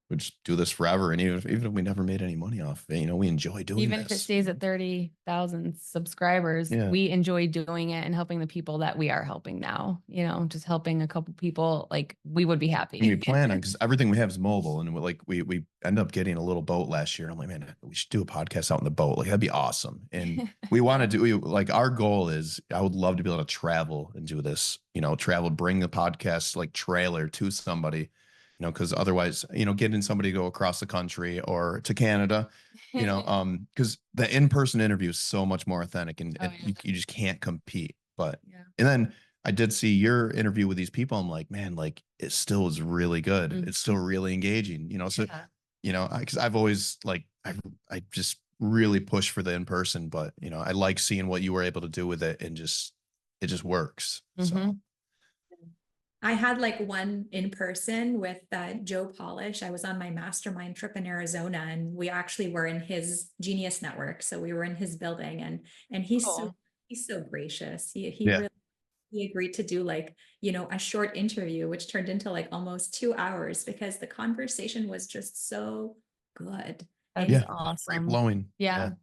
we just do this forever. And even if we never made any money off of it, we enjoy doing Even if it this. stays at 30,000 subscribers, Yeah. we enjoy doing it and helping the people that we are helping now, just helping a couple people, like we would be happy. And we plan on, because everything we have is mobile, and we end up getting a little boat last year. And I'm like, man, we should do a podcast out in the boat. Like that'd be awesome. And we want to do, like, our goal is, I would love to be able to travel and do this, bring the podcast like trailer to somebody, because otherwise, getting somebody to go across the country or to Canada, because the in-person interview is so much more authentic, and, Oh, and yeah. you just can't compete. But Yeah. and then I did see your interview with these people. I'm like, man, like it still is really good. Mhm. It's still really engaging, so, Yeah. because I've always like, I just really push for the in-person, but, I like seeing what you were able to do with it, and it just works. So, Mhm. I had like one in person with Joe Polish. I was on my mastermind trip in Arizona, and we actually were in his Genius Network. So we were in his building, and Cool. he's so gracious. He yeah. really he agreed to do like, a short interview, which turned into like almost 2 hours because the conversation was just so good. That's Yeah. Free awesome. flowing. Yeah.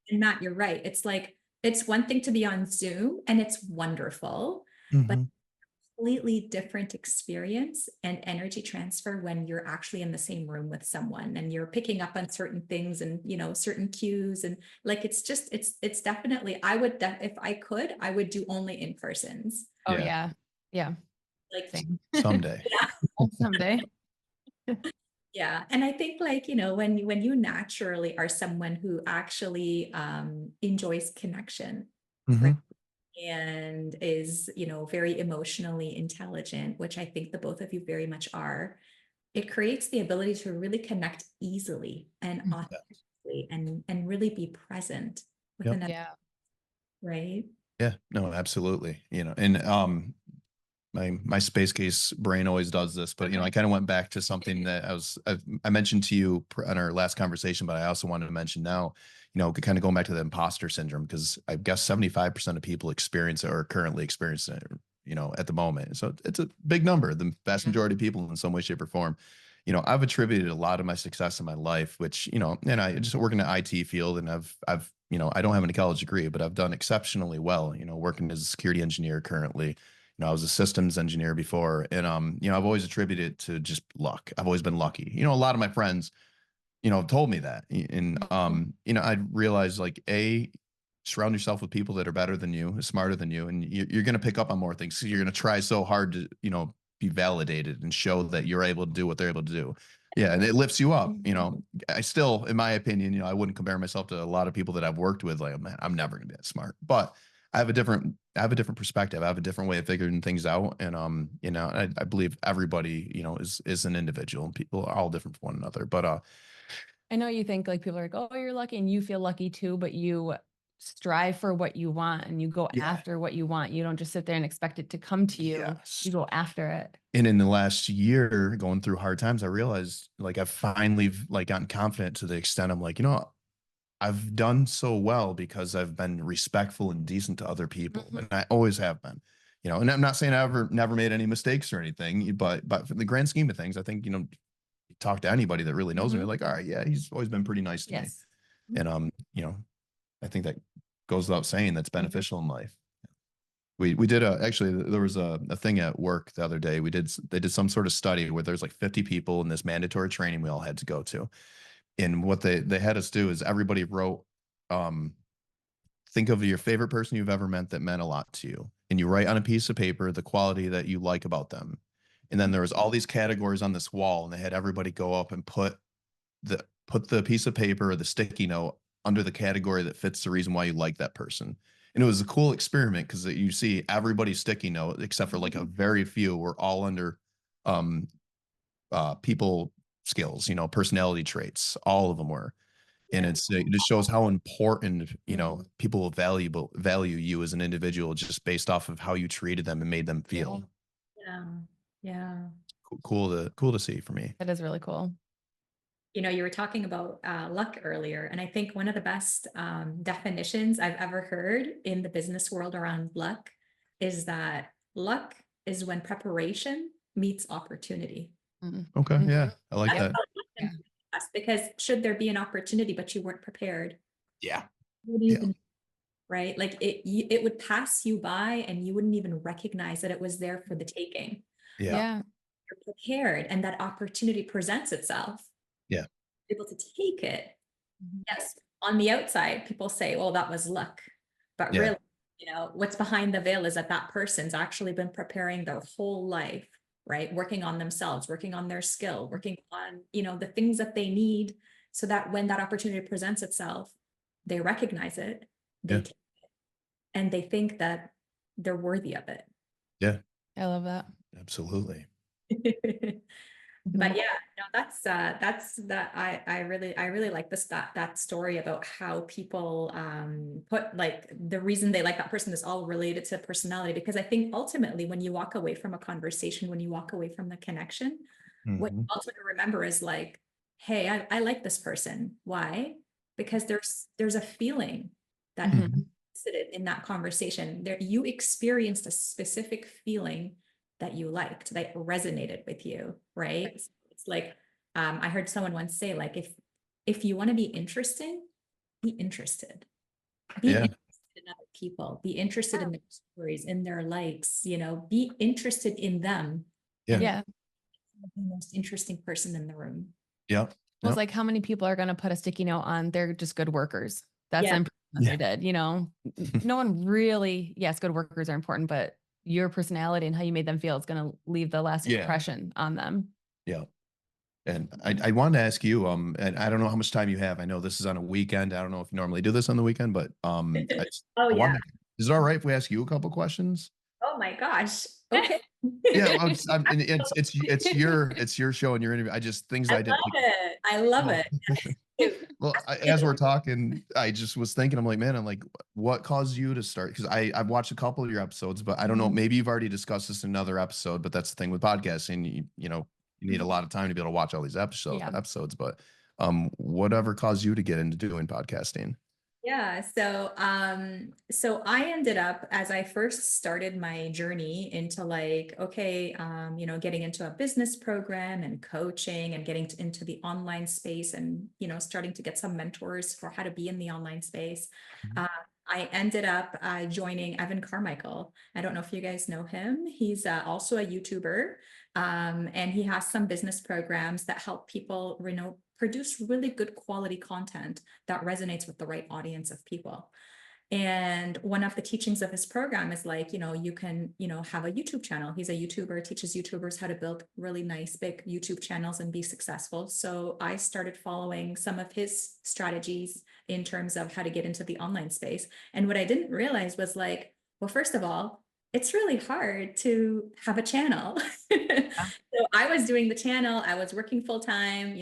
And Matt, you're right. It's like, it's one thing to be on Zoom and it's wonderful, but Mhm. completely different experience and energy transfer when you're actually in the same room with someone and you're picking up on certain things and, you know, certain cues. And like, it's just, it's definitely, if I could, I would do only in persons. Oh Yeah. yeah. Yeah. Like, Same. Someday. Someday. yeah. And I think like, you know, when you naturally are someone who actually enjoys connection, right? Mhm. And is, you know, very emotionally intelligent, which I think the both of you very much are, it creates the ability to really connect easily and Mhm. authentically and really be present with Yep. another, Yeah. right? Yeah, no, absolutely. You know, and my space case brain always does this, but you know, I kind of went back to something that I mentioned to you on our last conversation, but I also wanted to mention now, you know, kind of going back to the imposter syndrome, because I guess 75% of people experience it or are currently experiencing it, you know, at the moment. So it's a big number. The vast Yeah. majority of people in some way, shape, or form. You know, I've attributed a lot of my success in my life, which, you know, and I just work in the IT field, and I've, you know, I don't have any college degree, but I've done exceptionally well, you know, working as a security engineer currently. You know, I was a systems engineer before, and you know, I've always attributed it to just luck. I've always been lucky. You know, a lot of my friends, you know, told me that, and Mhm. you know, I realized like surround yourself with people that are better than you, smarter than you, and you're going to pick up on more things. So you're going to try so hard to, you know, be validated and show that you're able to do what they're able to do. Yeah, and it lifts you up. You know, I still, in my opinion, you know, I wouldn't compare myself to a lot of people that I've worked with. Like, man, I'm never going to be that smart, but I have a different perspective. I have a different way of figuring things out. And you know, I believe everybody, you know, is an individual, and people are all different from one another. But I know you think like people are like, oh, you're lucky and you feel lucky too, but you strive for what you want and you go yeah, after what you want. You don't just sit there and expect it to come to you. yes. You go after it. And in the last year, going through hard times, I realized like I've finally like gotten confident to the extent I'm like, you know, I've done so well because I've been respectful and decent to other people, Mhm. and I always have been. You know, and I'm not saying I ever never made any mistakes or anything, but for the grand scheme of things, I think, you know, talk to anybody that really knows me, Mhm. like, all right, yeah, he's always been pretty nice to me. Yes. And you know, I think that goes without saying that's Mhm. beneficial in life. We did actually there was a thing at work the other day. They did some sort of study where there's like 50 people in this mandatory training we all had to go to. And what they had us do is everybody wrote um think of your favorite person you've ever met that meant a lot to you. And you write on a piece of paper the quality that you like about them. And then there was all these categories on this wall, and they had everybody go up and put the piece of paper or the sticky note under the category that fits the reason why you like that person. And it was a cool experiment because you see everybody's sticky note, except for like a very few, were all under um, people skills, you know, personality traits. All of them were. And it just shows how important, you know, people will value you as an individual just based off of how you treated them and made them feel. Yeah. Yeah. Cool to see for me. That is really cool. You know, you were talking about luck earlier, and I think one of the best definitions I've ever heard in the business world around luck is that luck is when preparation meets opportunity. Mhm. Okay, Mhm. yeah, I like That's Yep. that. how luck Yeah. can be us, because should there be an opportunity but you weren't prepared, Yeah, you wouldn't yeah, even, right? Like it would pass you by and you wouldn't even recognize that it was there for the taking. yeah, But Yeah. you're prepared and that opportunity presents itself, yeah, able to take it. Mhm. Yes, on the outside, people say, well, that was luck. But yeah, really, you know, what's behind the veil is that that person's actually been preparing their whole life, right? Working on themselves, working on their skill, working on, you know, the things that they need so that when that opportunity presents itself, they recognize it, yeah, they take it, and they think that they're worthy of yeah, I love that. absolutely. it. But Mhm. yeah, no, that's that I really like this that story about how people put like the reason they like that person is all related to personality, because I think ultimately when you walk away from a conversation, when you walk away from the connection, what you Mhm. ultimately remember is like, hey, I like this person. Why? Because there's a feeling that Mhm. elicited in that conversation. There you experienced a specific feeling that you liked, that resonated with you, right? So it's like I heard someone once say, like, if you want to be interesting, be interested. Be Yeah, interested in other people, be interested in their stories, in their likes, be interested in them. Yeah. And Yeah. the most interesting person in the room. Yeah. Well, it's like how many people are going to put a sticky note on they're just good workers. That's Yeah. the impression that they did, no one really, yes, good workers are important, but your personality and how you made them feel is going to leave the lasting impression on them. Yeah. And I wanted to ask you, and I don't know how much time you have. I know this is on a weekend. I don't know if you normally do this on the weekend, but Oh, yeah. Is it all right if we ask you a couple questions? Oh my gosh. Okay. Yeah, well, it's your show and your interview. Things I did. I love it. Well, as we're talking, I just was thinking, I'm like, what caused you to start? Because I've watched a couple of your episodes, but I don't know, maybe you've already discussed this in another episode, but that's the thing with podcasting. You need a lot of time to be able to watch all these episodes, but whatever caused you to get into doing podcasting? Yeah, so I ended up, as I first started my journey into getting into a business program and coaching and getting into the online space and starting to get some mentors for how to be in the online space. I ended up joining Evan Carmichael. I don't know if you guys know him. He's also a YouTuber, and he has some business programs that help people produce really good quality content that resonates with the right audience of people. And one of the teachings of his program is you can, have a YouTube channel. He's a YouTuber, teaches YouTubers how to build really nice, big YouTube channels and be successful. So I started following some of his strategies in terms of how to get into the online space. And what I didn't realize was well, first of all, it's really hard to have a channel. So I was doing the channel, I was working full time,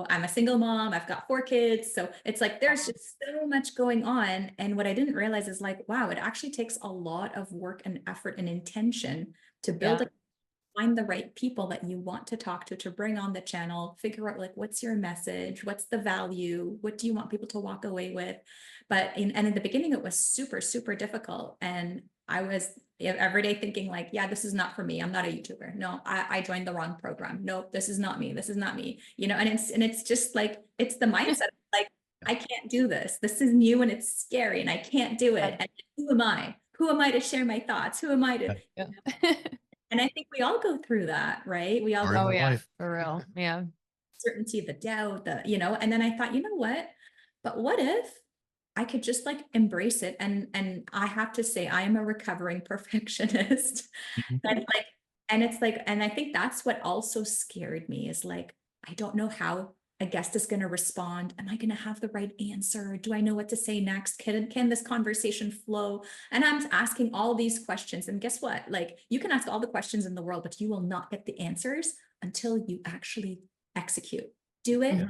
I'm a single mom, I've got 4 kids. So it's there's just so much going on. And what I didn't realize is wow, it actually takes a lot of work and effort and intention to build find the right people that you want to talk to bring on the channel, figure out what's your message, what's the value, what do you want people to walk away with. And in the beginning, it was super, super difficult. And I was every day thinking this is not for me. I'm not a YouTuber. No, I joined the wrong program. Nope, this is not me. This is not me. And it's just it's the mindset of I can't do this. This is new and it's scary and I can't do it. And who am I? Who am I to share my thoughts? Who am I to? And I think we all go through that, right? We all go yeah, for real. Yeah. certainty, the doubt, and then I thought, you know what? But what if I could just embrace it? And I have to say, I am a recovering perfectionist. And and I think that's what also scared me is I don't know how a guest is going to respond. Am I going to have the right answer? Do I know what to say next? Can this conversation flow? And I'm asking all these questions. And guess what? You can ask all the questions in the world, but you will not get the answers until you actually execute. Do it,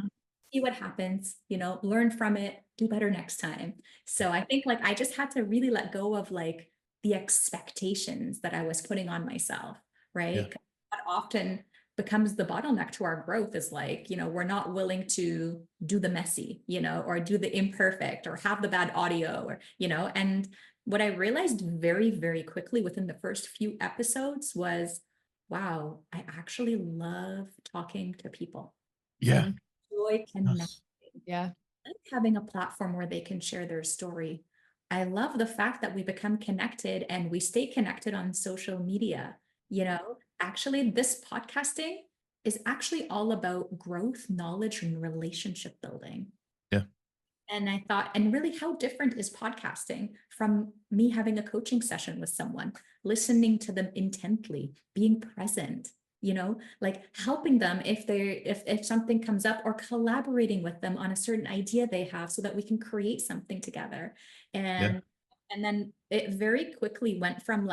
see what happens, learn from it, do better next time. So I think I just had to really let go of the expectations that I was putting on myself, right? That often becomes the bottleneck to our growth is we're not willing to do the messy, or do the imperfect or have the bad audio or, and what I realized very, very quickly within the first few episodes was, wow, I actually love talking to people. Yeah. Enjoy connecting. Yeah. I like having a platform where they can share their story. I love the fact that we become connected and we stay connected on social media. Actually, this podcasting is actually all about growth, knowledge, and relationship building. Yeah. And I thought, and really, how different is podcasting from me having a coaching session with someone, listening to them intently, being present, helping them if something comes up, or collaborating with them on a certain idea they have so that we can create something together. And then it very quickly went from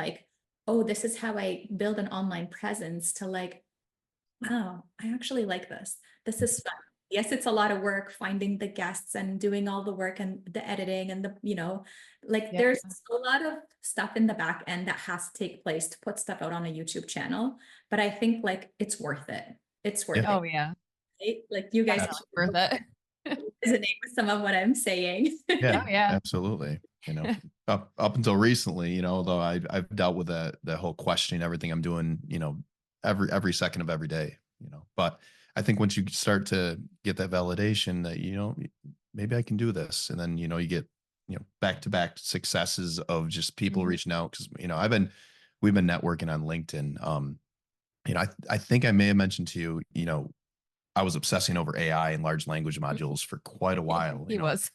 oh, this is how I build an online presence to wow, I actually like this. This is fun. Yes, it's a lot of work finding the guests and doing all the work and the editing and there's a lot of stuff in the back end that has to take place to put stuff out on a YouTube channel. But I think it's worth it. It's worth it. Oh yeah. Right? You guys worth it. resonate with some of what I'm saying. Yeah, yeah, absolutely. Up until recently, though I've dealt with that whole questioning everything I'm doing, every second of every day, but I think once you start to get that validation that, maybe I can do this. And then, you get back-to-back successes of just people Mhm. reaching out. Cause we've been networking on LinkedIn. I think I may have mentioned to you, I was obsessing over AI and large language modules for quite a while, He was.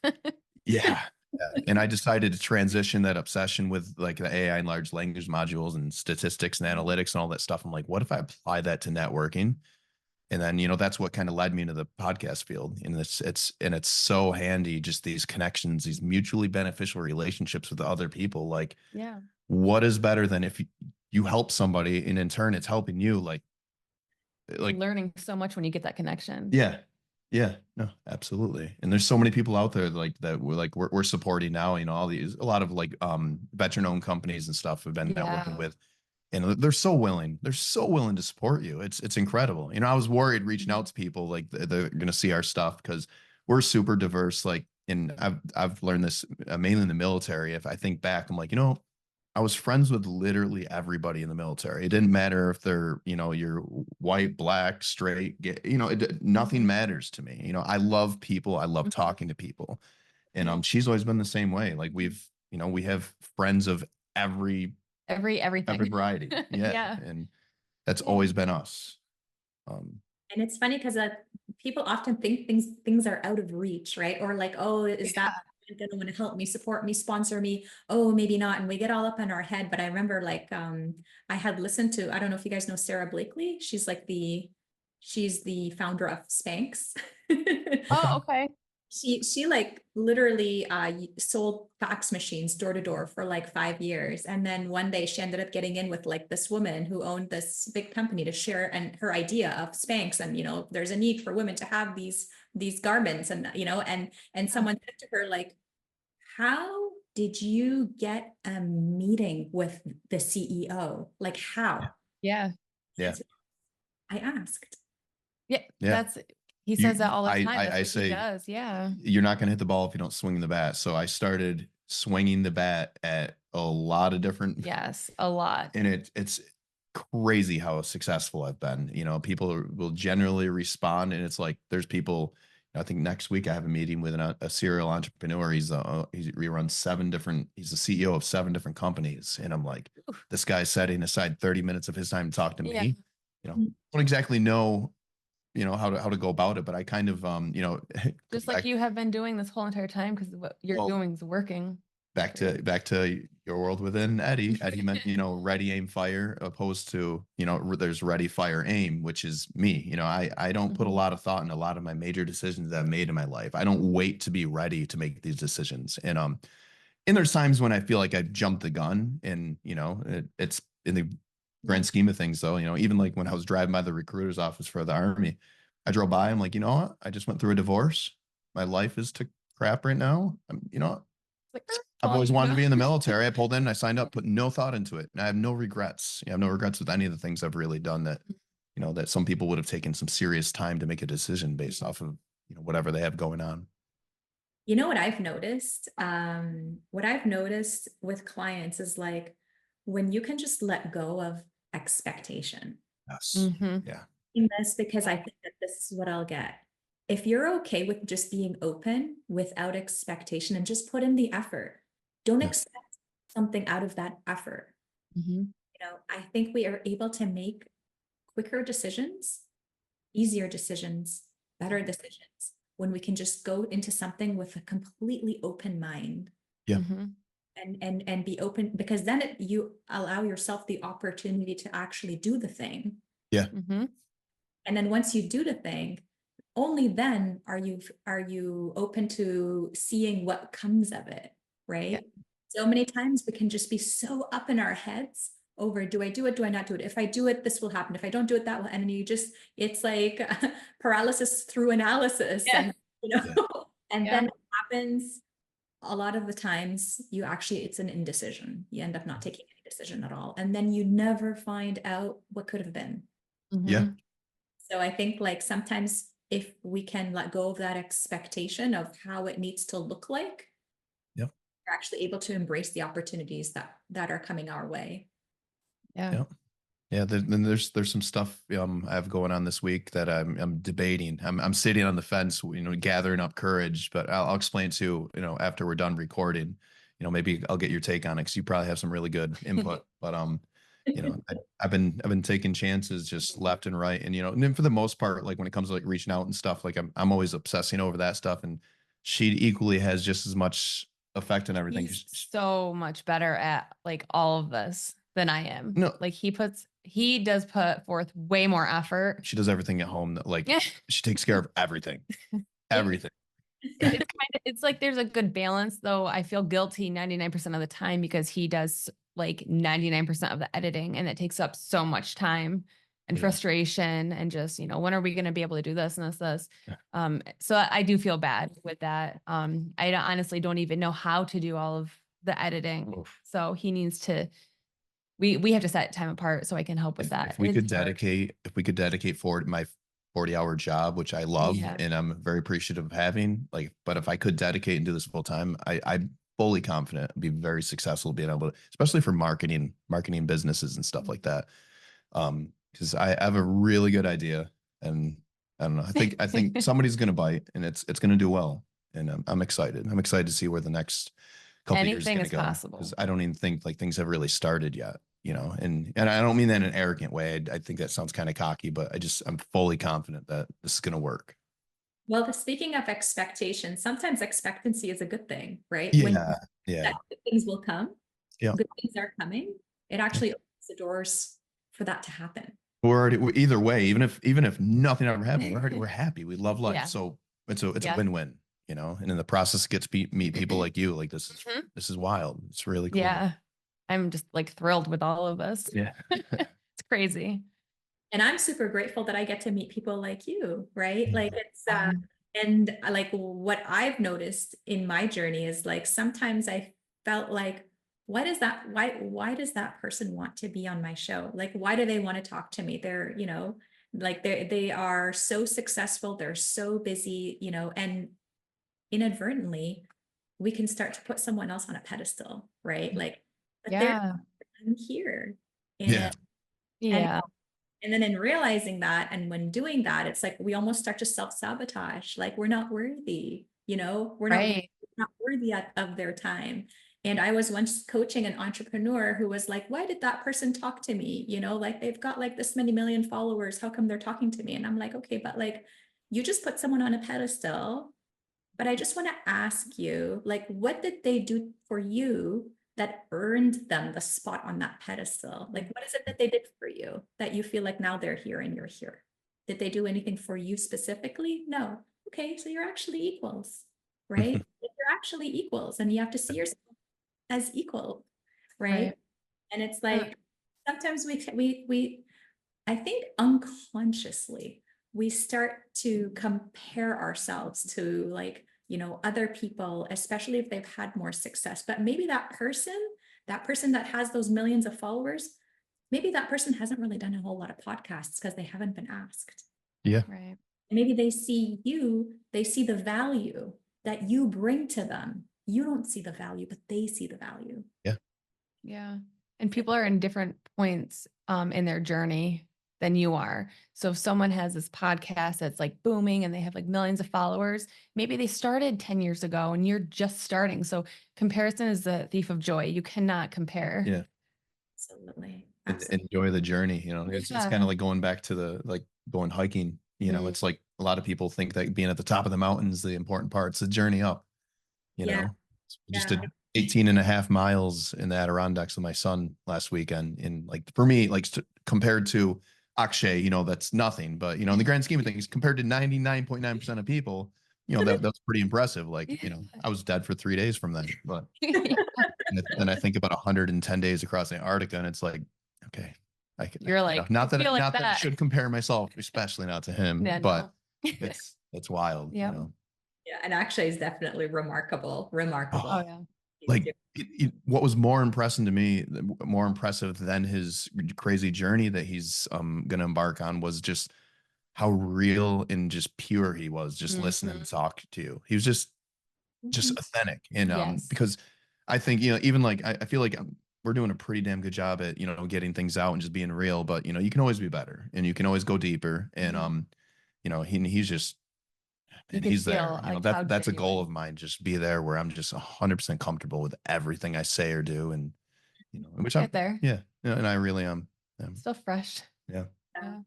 Yeah. Yeah. And I decided to transition that obsession with like the AI and large language modules and statistics and analytics and all that stuff. I'm like, what if I apply that to networking? And then, that's what kind of led me into the podcast field. And it's so handy, just these connections, these mutually beneficial relationships with other people. Like, Yeah. what is better than if you help somebody and in turn it's helping you like Learning so much when you get that connection. yeah. Yeah, no, absolutely. And there's so many people out there like that we're supporting now, all these, a lot of like veteran owned companies and stuff have been networking Yeah. with, and they're so willing. They're so willing to support you. It's incredible. I was worried reaching out to people like they're going to see our stuff because we're super diverse. Like, and I've learned this mainly in the military. If I think back, I'm like, I was friends with literally everybody in the military. It didn't matter if they're, you're white, black, straight, gay, nothing matters to me. I love people. I love Mhm. talking to people. And Yeah. she's always been the same way. Like we have friends of every Everything. variety. Yeah. Yeah. And that's Yeah. always been us. Um, And it's funny because people often think things are out of reach, right? Or like, oh, is that going to want to help me, support me, sponsor me? Oh, maybe not. And we get all up in our head. But I remember like I had listened to, I don't know if you guys know Sarah Blakely. She's the founder of Spanx. Oh, okay. She like literally sold fax machines door to door for like 5 years, and then one day she ended up getting in with like this woman who owned this big company to share and her idea of Spanx, and there's a need for women to have these garments, and and someone said to her like, how did you get a meeting with the CEO? Like how? Yeah. yeah. I asked. Yeah. Yeah. He says that all the I, time. I, That's I what he say, does. Yeah. you're not going to hit the ball if you don't swing the bat. So I started swinging the bat at a lot of different, Yes. A lot. and it's crazy how successful I've been. People will generally respond, and it's like there's people. I think next week I have a meeting with a serial entrepreneur. He runs he's the CEO of 7 different companies, and I'm like, this guy's setting aside 30 minutes of his time to talk to Yeah. me. Don't exactly know how to go about it, but I kind of Just like you have been doing this whole entire time, because what you're well, doing is working. back to your world within Eddie. Eddie meant, ready, aim, fire, opposed to, there's ready, fire, aim, which is me. I don't put a Mhm. lot of thought in a lot of my major decisions that I've made in my life. I don't wait to be ready to make these decisions. And there's times when I feel like I've jumped the gun, and it's in the grand scheme of things though, even like when I was driving by the recruiter's office for the Army, I drove by, I'm like, you know what? I just went through a divorce. My life is to crap right now. Like, I've well, always wanted to be in the military. I pulled in, I signed up, put no thought into it. And I have no regrets. I have no regrets with any of the things I've really done that some people would have taken some serious time to make a decision based off of, whatever they have going on. You know what I've noticed? What I've noticed with clients is like when you can just let go of expectation. Yes. Mhm. Yeah. In this, because I think that this is what I'll get. If you're okay with just being open without expectation and just put in the effort, don't Yeah. expect something out of that effort. Mhm. I think we are able to make quicker decisions, easier decisions, better decisions when we can just go into something with a completely open mind Yeah. Mhm. and be open, because then you allow yourself the opportunity to actually do the thing. Yeah. Mhm. And then once you do the thing, only then are you open to seeing what comes of it, right? Yeah. So many times we can just be so up in our heads over, do I do it? Do I not do it? If I do it, this will happen. If I don't do it, that will, and then it's like paralysis through analysis. Yeah. And Yeah. and Yeah. then what happens a lot of the times, it's an indecision. You end up not taking any decision at all. And then you never find out what could have been. Yeah. Mhm. So I think like sometimes if we can let go of that expectation of how it needs to look like, Yep. we're actually able to embrace the opportunities that are coming our way. Yeah. Yep. Yeah, then there's some stuff I have going on this week that I'm debating. I'm sitting on the fence, gathering up courage. But I'll explain too, after we're done recording. Maybe I'll get your take on it because you probably have some really good input. But I've been taking chances just left and right, and then for the most part, like when it comes to like reaching out and stuff, like I'm always obsessing over that stuff, and she equally has just as much effect on everything. He's so much better at like all of this than I am. No, Like he does put forth way more effort. she does everything at home. That like Yeah. she takes care of everything, everything. It's like there's a good balance though. I feel guilty 99% of the time because he does like 99% of the editing and it takes up so much time and Yeah. frustration and just, when are we going to be able to do this and this? Yeah. So I do feel bad with that. Honestly don't even know how to do all of the editing. Oof. So he needs to, we have to set time apart so I can help with that. If we could dedicate forward my 40-hour job, which I love and I'm very appreciative of having, but if I could dedicate and do this full time, I'm fully confident I'd be very successful being able to, especially for marketing businesses and stuff like that. Because I have a really good idea, and I don't know. I think somebody's going to bite, and it's going to do well, and I'm excited. I'm excited to see where the next couple of years is Anything going is to go. possible. Because I don't even think like things have really started yet, and I don't mean that in an arrogant way. I think that sounds kind of cocky, but I'm fully confident that this is going to work. Well, speaking of expectation, sometimes expectancy is a good thing, right? Yeah, That good things will come. Yeah. Good things are coming. It actually opens the doors for that to happen. We're either way, even if nothing ever happened, we're happy. We love life. Yeah. So it's a win-win, and in the process gets to meet people like you. Like this is wild. It's really cool. Yeah. I'm just like thrilled with all of us. Yeah. It's crazy. And I'm super grateful that I get to meet people like you, right? Like it's and like what I've noticed in my journey is like sometimes I felt like, what is that? Why does that person want to be on my show? Like, why do they want to talk to me? They're, like they are so successful, they're so busy, and inadvertently we can start to put someone else on a pedestal, right? Like, but I'm here. And, and then in realizing that, and when doing that, it's like we almost start to self-sabotage, like we're not worthy, we're not worthy of their time. And I was once coaching an entrepreneur who was like, why did that person talk to me? Like they've got like this many million followers. How come they're talking to me? And I'm like, okay, but like you just put someone on a pedestal. But I just want to ask you, like, what did they do for you that earned them the spot on that pedestal? Like, what is it that they did for you that you feel like now they're here and you're here? Did they do anything for you specifically? No. Okay, so you're actually equals, right? You're actually equals, and you have to see yourself as equal, right? And it's like sometimes we I think unconsciously we start to compare ourselves to like, other people, especially if they've had more success. But maybe that person that has those millions of followers, maybe that person hasn't really done a whole lot of podcasts because they haven't been asked. Yeah. Right. Maybe they see the value that you bring to them. You don't see the value, but they see the value. Yeah. Yeah. And people are in different points in their journey than you are. So if someone has this podcast that's like booming and they have like millions of followers, maybe they started 10 years ago and you're just starting. So comparison is the thief of joy. You cannot compare. Yeah. Absolutely. Enjoy the journey. It's kind of like going back to going hiking. It's like a lot of people think that being at the top of the mountain is the important part. It's the journey up, just did 18 and a half miles in the Adirondacks with my son last weekend. And like, for me, like compared to Akshay, that's nothing, but in the grand scheme of things, compared to 99.9% of people, that's pretty impressive. Like, I was dead for 3 days from that, but then I think about 110 days across Antarctica and it's like, okay, you're like, not that I should compare myself, especially not to him, but it's wild. Yeah. And actually is definitely remarkable. Oh yeah. Like what was more impressive than his crazy journey that he's going to embark on was just how real and just pure he was, just listening and talk to you. He was just authentic. And because I think, even like, I feel like we're doing a pretty damn good job at, you know, getting things out and just being real, but you know, you can always be better and you can always go deeper. And you know, he's just, You and could he's there, feel you know, like how that's a goal of genuine. mine, just be there where I'm just 100% comfortable with everything I say or do. And, you know, which I'm, Get there. yeah, and I really am. Still fresh. Yeah. Yeah.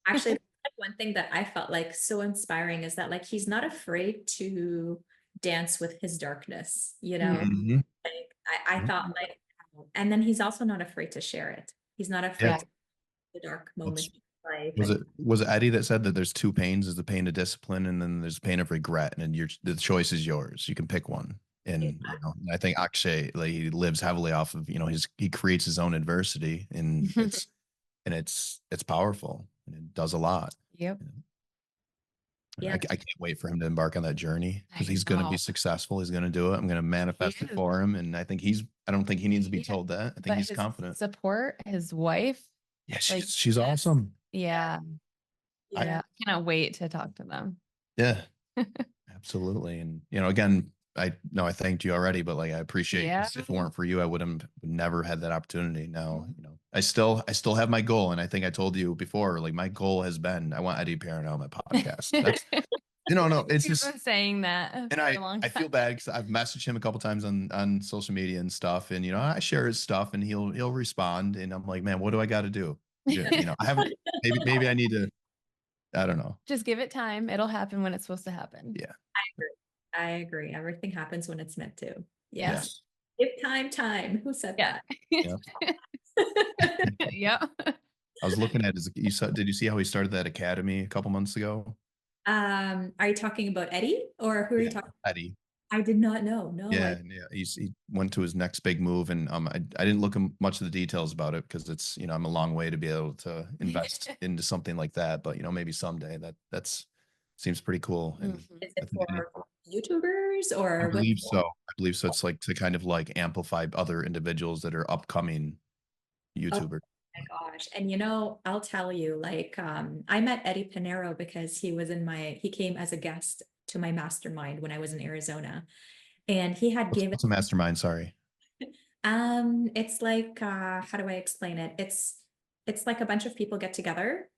Actually, like one thing that I felt like so inspiring is that like he's not afraid to dance with his darkness, you know? Mhm. Like I Mhm. thought like, and then he's also not afraid to share it. He's not Yeah. afraid to the dark What's, moments in his life. was And it Eddie that said that there's two pains: there's the pain of discipline and then there's the pain of regret, and the choice is yours. You can pick one. And you know, I think Akshay, like, he lives heavily off of, you know, he creates his own adversity, and it's powerful and it does a lot. Yep. You know? And yeah, I can't wait for him to embark on that journey because I he's going to be know. successful. He's going to do it. I'm going to He manifest it is. for him. And I don't think he needs to be Yeah. told that. I think But he's his confident. support, his wife, Yeah, like she's that's awesome. yeah. I, yeah, Yeah. I cannot wait to talk to them. yeah, absolutely. And you know, again, I know I thanked you already, but like I appreciate, Yeah. 'cause if it weren't for you, I would have never had that opportunity. Now, Mhm. you know, I still have my goal, and I think I told you before, like my goal has been I want Eddie Perrin on my podcast. That's, you know, no, it's You've just, been saying that and for a long I time. feel bad because I've messaged him a couple times on social media and stuff, and you know, I share his stuff, and he'll respond, and I'm like, man, what do I got to do? You know, I haven't, maybe I need to, I don't know. Just give it time. It'll happen when it's supposed to happen. Yeah. I agree. I agree. Everything happens when it's meant to. Yes. Yes. Give time. Who said Yeah. Yeah. that? Yeah. I was looking at his, you saw, did you see how he started that academy a couple months ago? Are you talking about Eddie or who are you Yeah. talking? Eddie. I did not know. No, Yeah, yeah. He went to his next big move, and I didn't look much of the details about it because it's, you know, I'm a long way to be able to invest into something like that. But you know, maybe someday that's seems pretty cool. And Mhm. is I it think for YouTubers or I what? believe so. I believe so. It's like to kind of like amplify other individuals that are upcoming Oh YouTubers. my gosh. And you know, I'll tell you, like, I met Eddie Pinero because he came as a guest to my mastermind when I was in Arizona. And he had given What's a mastermind? Sorry. it's like how do I explain it? It's like a bunch of people get together.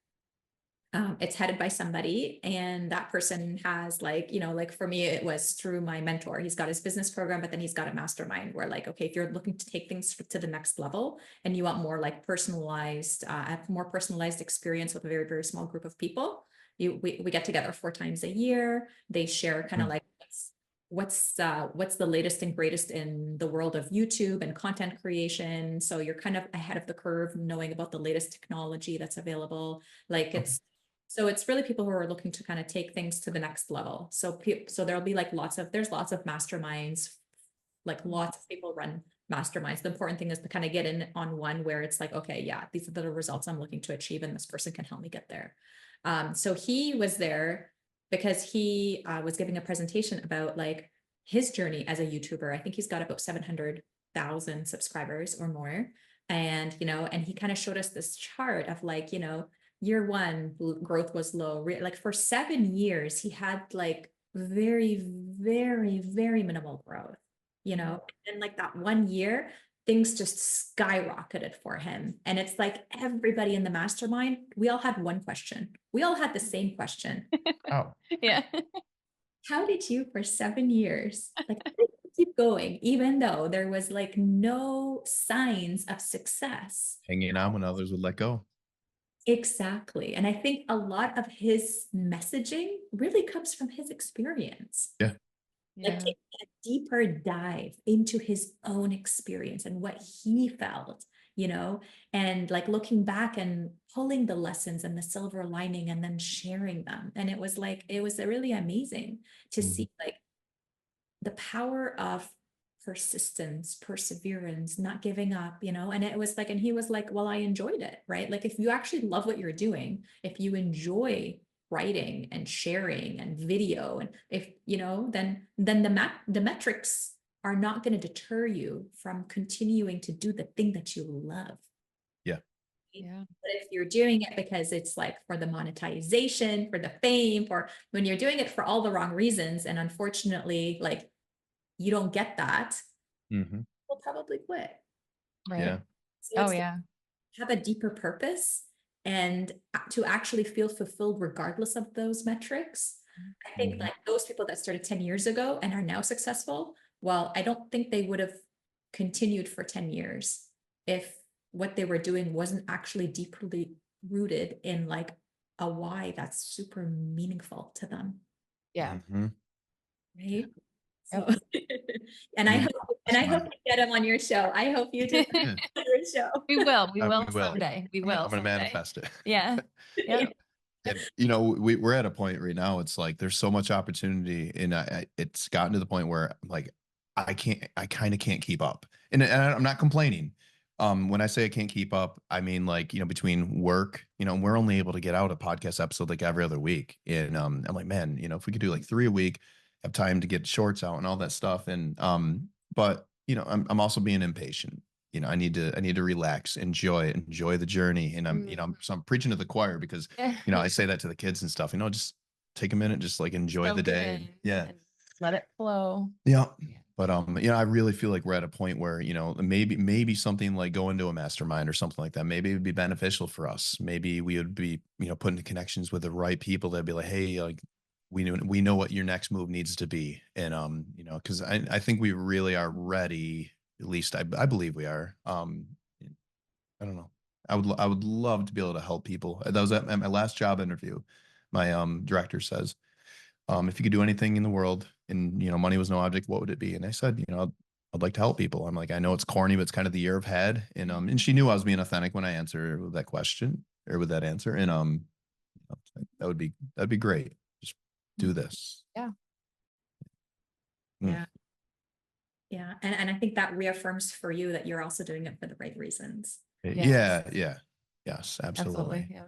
It's headed by somebody, and that person has, like, you know, like for me, it was through my mentor. He's got his business program, but then he's got a mastermind where, like, okay, if you're looking to take things to the next level and you want more like personalized, more personalized experience with a very, very small group of people, we get together 4 times a year. They share kind of Hmm. like what's the latest and greatest in the world of YouTube and content creation. So you're kind of ahead of the curve, knowing about the latest technology that's available. Like Okay. it's really people who are looking to kind of take things to the next level. So there'll be like there's lots of masterminds, like lots of people run masterminds. The important thing is to kind of get in on one where it's like, okay, yeah, these are the results I'm looking to achieve, and this person can help me get there. So he was there because he was giving a presentation about like his journey as a YouTuber. I think he's got about 700,000 subscribers or more. And, you know, and he kind of showed us this chart of like, you know, year one growth was low. Like for 7 years, he had like very, very, very minimal growth, you know, and like that 1 year, things just skyrocketed for him. And it's like everybody in the mastermind, we all had one question. We all had the same question. Oh, Yeah. How did you for 7 years, like, how did you keep going, even though there was like no signs of success? hanging on when others would let go. Exactly. And I think a lot of his messaging really comes from his experience. Yeah. Like Yeah. taking a deeper dive into his own experience and what he felt, you know, and like looking back and pulling the lessons and the silver lining and then sharing them. And it was like, it was really amazing to Mhm. see like the power of persistence, perseverance, not giving up, you know. And it was like, and he was like, well, I enjoyed it, right? Like if you actually love what you're doing, if you enjoy writing and sharing and video, and if you know, then the metrics are not going to deter you from continuing to do the thing that you love. Yeah. Yeah. But if you're doing it because it's like for the monetization, for the fame, for when you're doing it for all the wrong reasons, and unfortunately, like you don't get that, Mhm. we'll probably quit. Right. Yeah. So Oh it's yeah. have a deeper purpose and to actually feel fulfilled regardless of those metrics. I think Mhm. like those people that started 10 years ago and are now successful, well, I don't think they would have continued for 10 years if what they were doing wasn't actually deeply rooted in like a why that's super meaningful to them. Yeah. Mhm. Right. So, Yep. and I Need hope, to and I smile. hope you get him on your show. I hope you do Yeah. on your show. We will. We will We will. someday. We I'm gonna, will I'm gonna someday. manifest it. Yeah. Yeah. Yep. And we're at a point right now. It's like there's so much opportunity, and it's gotten to the point where I'm like I kind of can't keep up, and I'm not complaining. When I say I can't keep up, I mean like between work, we're only able to get out a podcast episode like every other week, and I'm like, man, if we could do like 3 a week, have time to get shorts out and all that stuff, and but I'm also being impatient. I need to relax, enjoy the journey, and so I'm preaching to the choir because I say that to the kids and stuff, just take a minute, just like enjoy the Soak it day. in Yeah. and let it flow. Yeah. But I really feel like we're at a point where, maybe something like going to a mastermind or something like that, maybe it would be beneficial for us. Maybe we would be, put into connections with the right people that'd be like, hey, like we know what your next move needs to be. And because I think we really are ready, at least I believe we are. I don't know. I would love to be able to help people. That was at my last job interview. My director says, if you could do anything in the world and money was no object, what would it be? And I said, I'd like to help people. I'm like, I know it's corny, but it's kind of the year I've had. And she knew I was being authentic when I answered with that question or with that answer. And that'd be great. Just do this. Yeah. Mm. Yeah. Yeah. And I think that reaffirms for you that you're also doing it for the right reasons. Yeah. Yeah. Yes, absolutely. Absolutely. Yeah.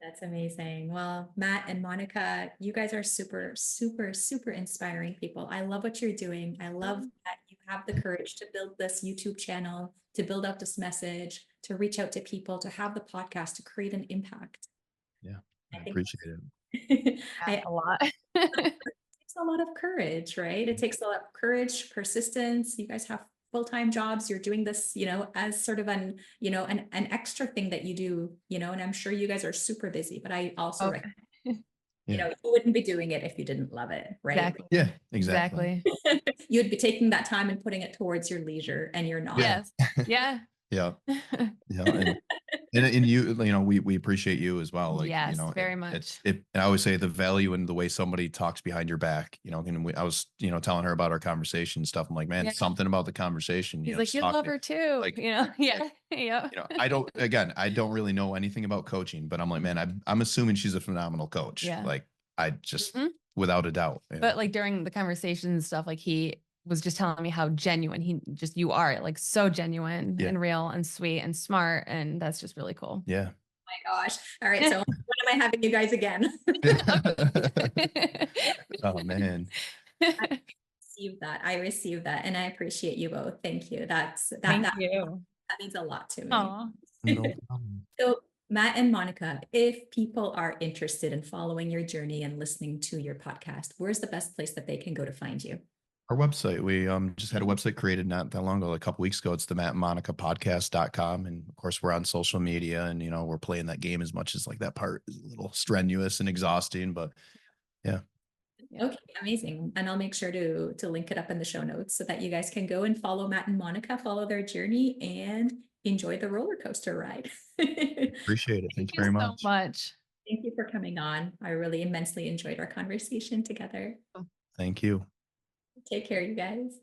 That's amazing. Well, Matt and Monica, you guys are super, super, super inspiring people. I love what you're doing. I love that you have the courage to build this YouTube channel, to build out this message, to reach out to people, to have the podcast, to create an impact. Yeah. I think appreciate it. A lot. it takes a lot of courage, right? It takes a lot of courage, persistence. You guys have full-time jobs. You're doing this, as sort of an extra thing that you do, and I'm sure you guys are super busy, but I also Okay. Yeah. you wouldn't be doing it if you didn't love it, right? Exactly. Yeah, exactly. You'd be taking that time and putting it towards your leisure, and you're not. Yes. Yeah. Yeah. Yeah. And we appreciate you as well. Like, Yes, very much. And I always say the value in the way somebody talks behind your back, and I was, telling her about our conversation and stuff. I'm like, man, Yeah. something about the conversation. He's like, you love her too. Like, yeah. Yeah. I don't really know anything about coaching, but I'm like, man, I'm assuming she's a phenomenal coach. Yeah. Like I just, Mhm. without a doubt. But like during the conversation and stuff, like he was just telling me how genuine you are, like so genuine and real and sweet and smart. And that's just really cool. Yeah. Oh my gosh. All right. So when am I having you guys again? Oh man. I received that. And I appreciate you both. Thank you. Thank you. That means a lot to me. Aw. No problem. So Matt and Monica, if people are interested in following your journey and listening to your podcast, where's the best place that they can go to find you? Our website, we just had a website created not that long ago, a couple weeks ago. It's the mattandmonicapodcast.com. And of course, we're on social media and, we're playing that game as much as like that part is a little strenuous and exhausting, but yeah. Okay, amazing. And I'll make sure to link it up in the show notes so that you guys can go and follow Matt and Monica, follow their journey and enjoy the roller coaster ride. Appreciate it. Thank you very so much. Thank you for coming on. I really immensely enjoyed our conversation together. Thank you. Take care, you guys.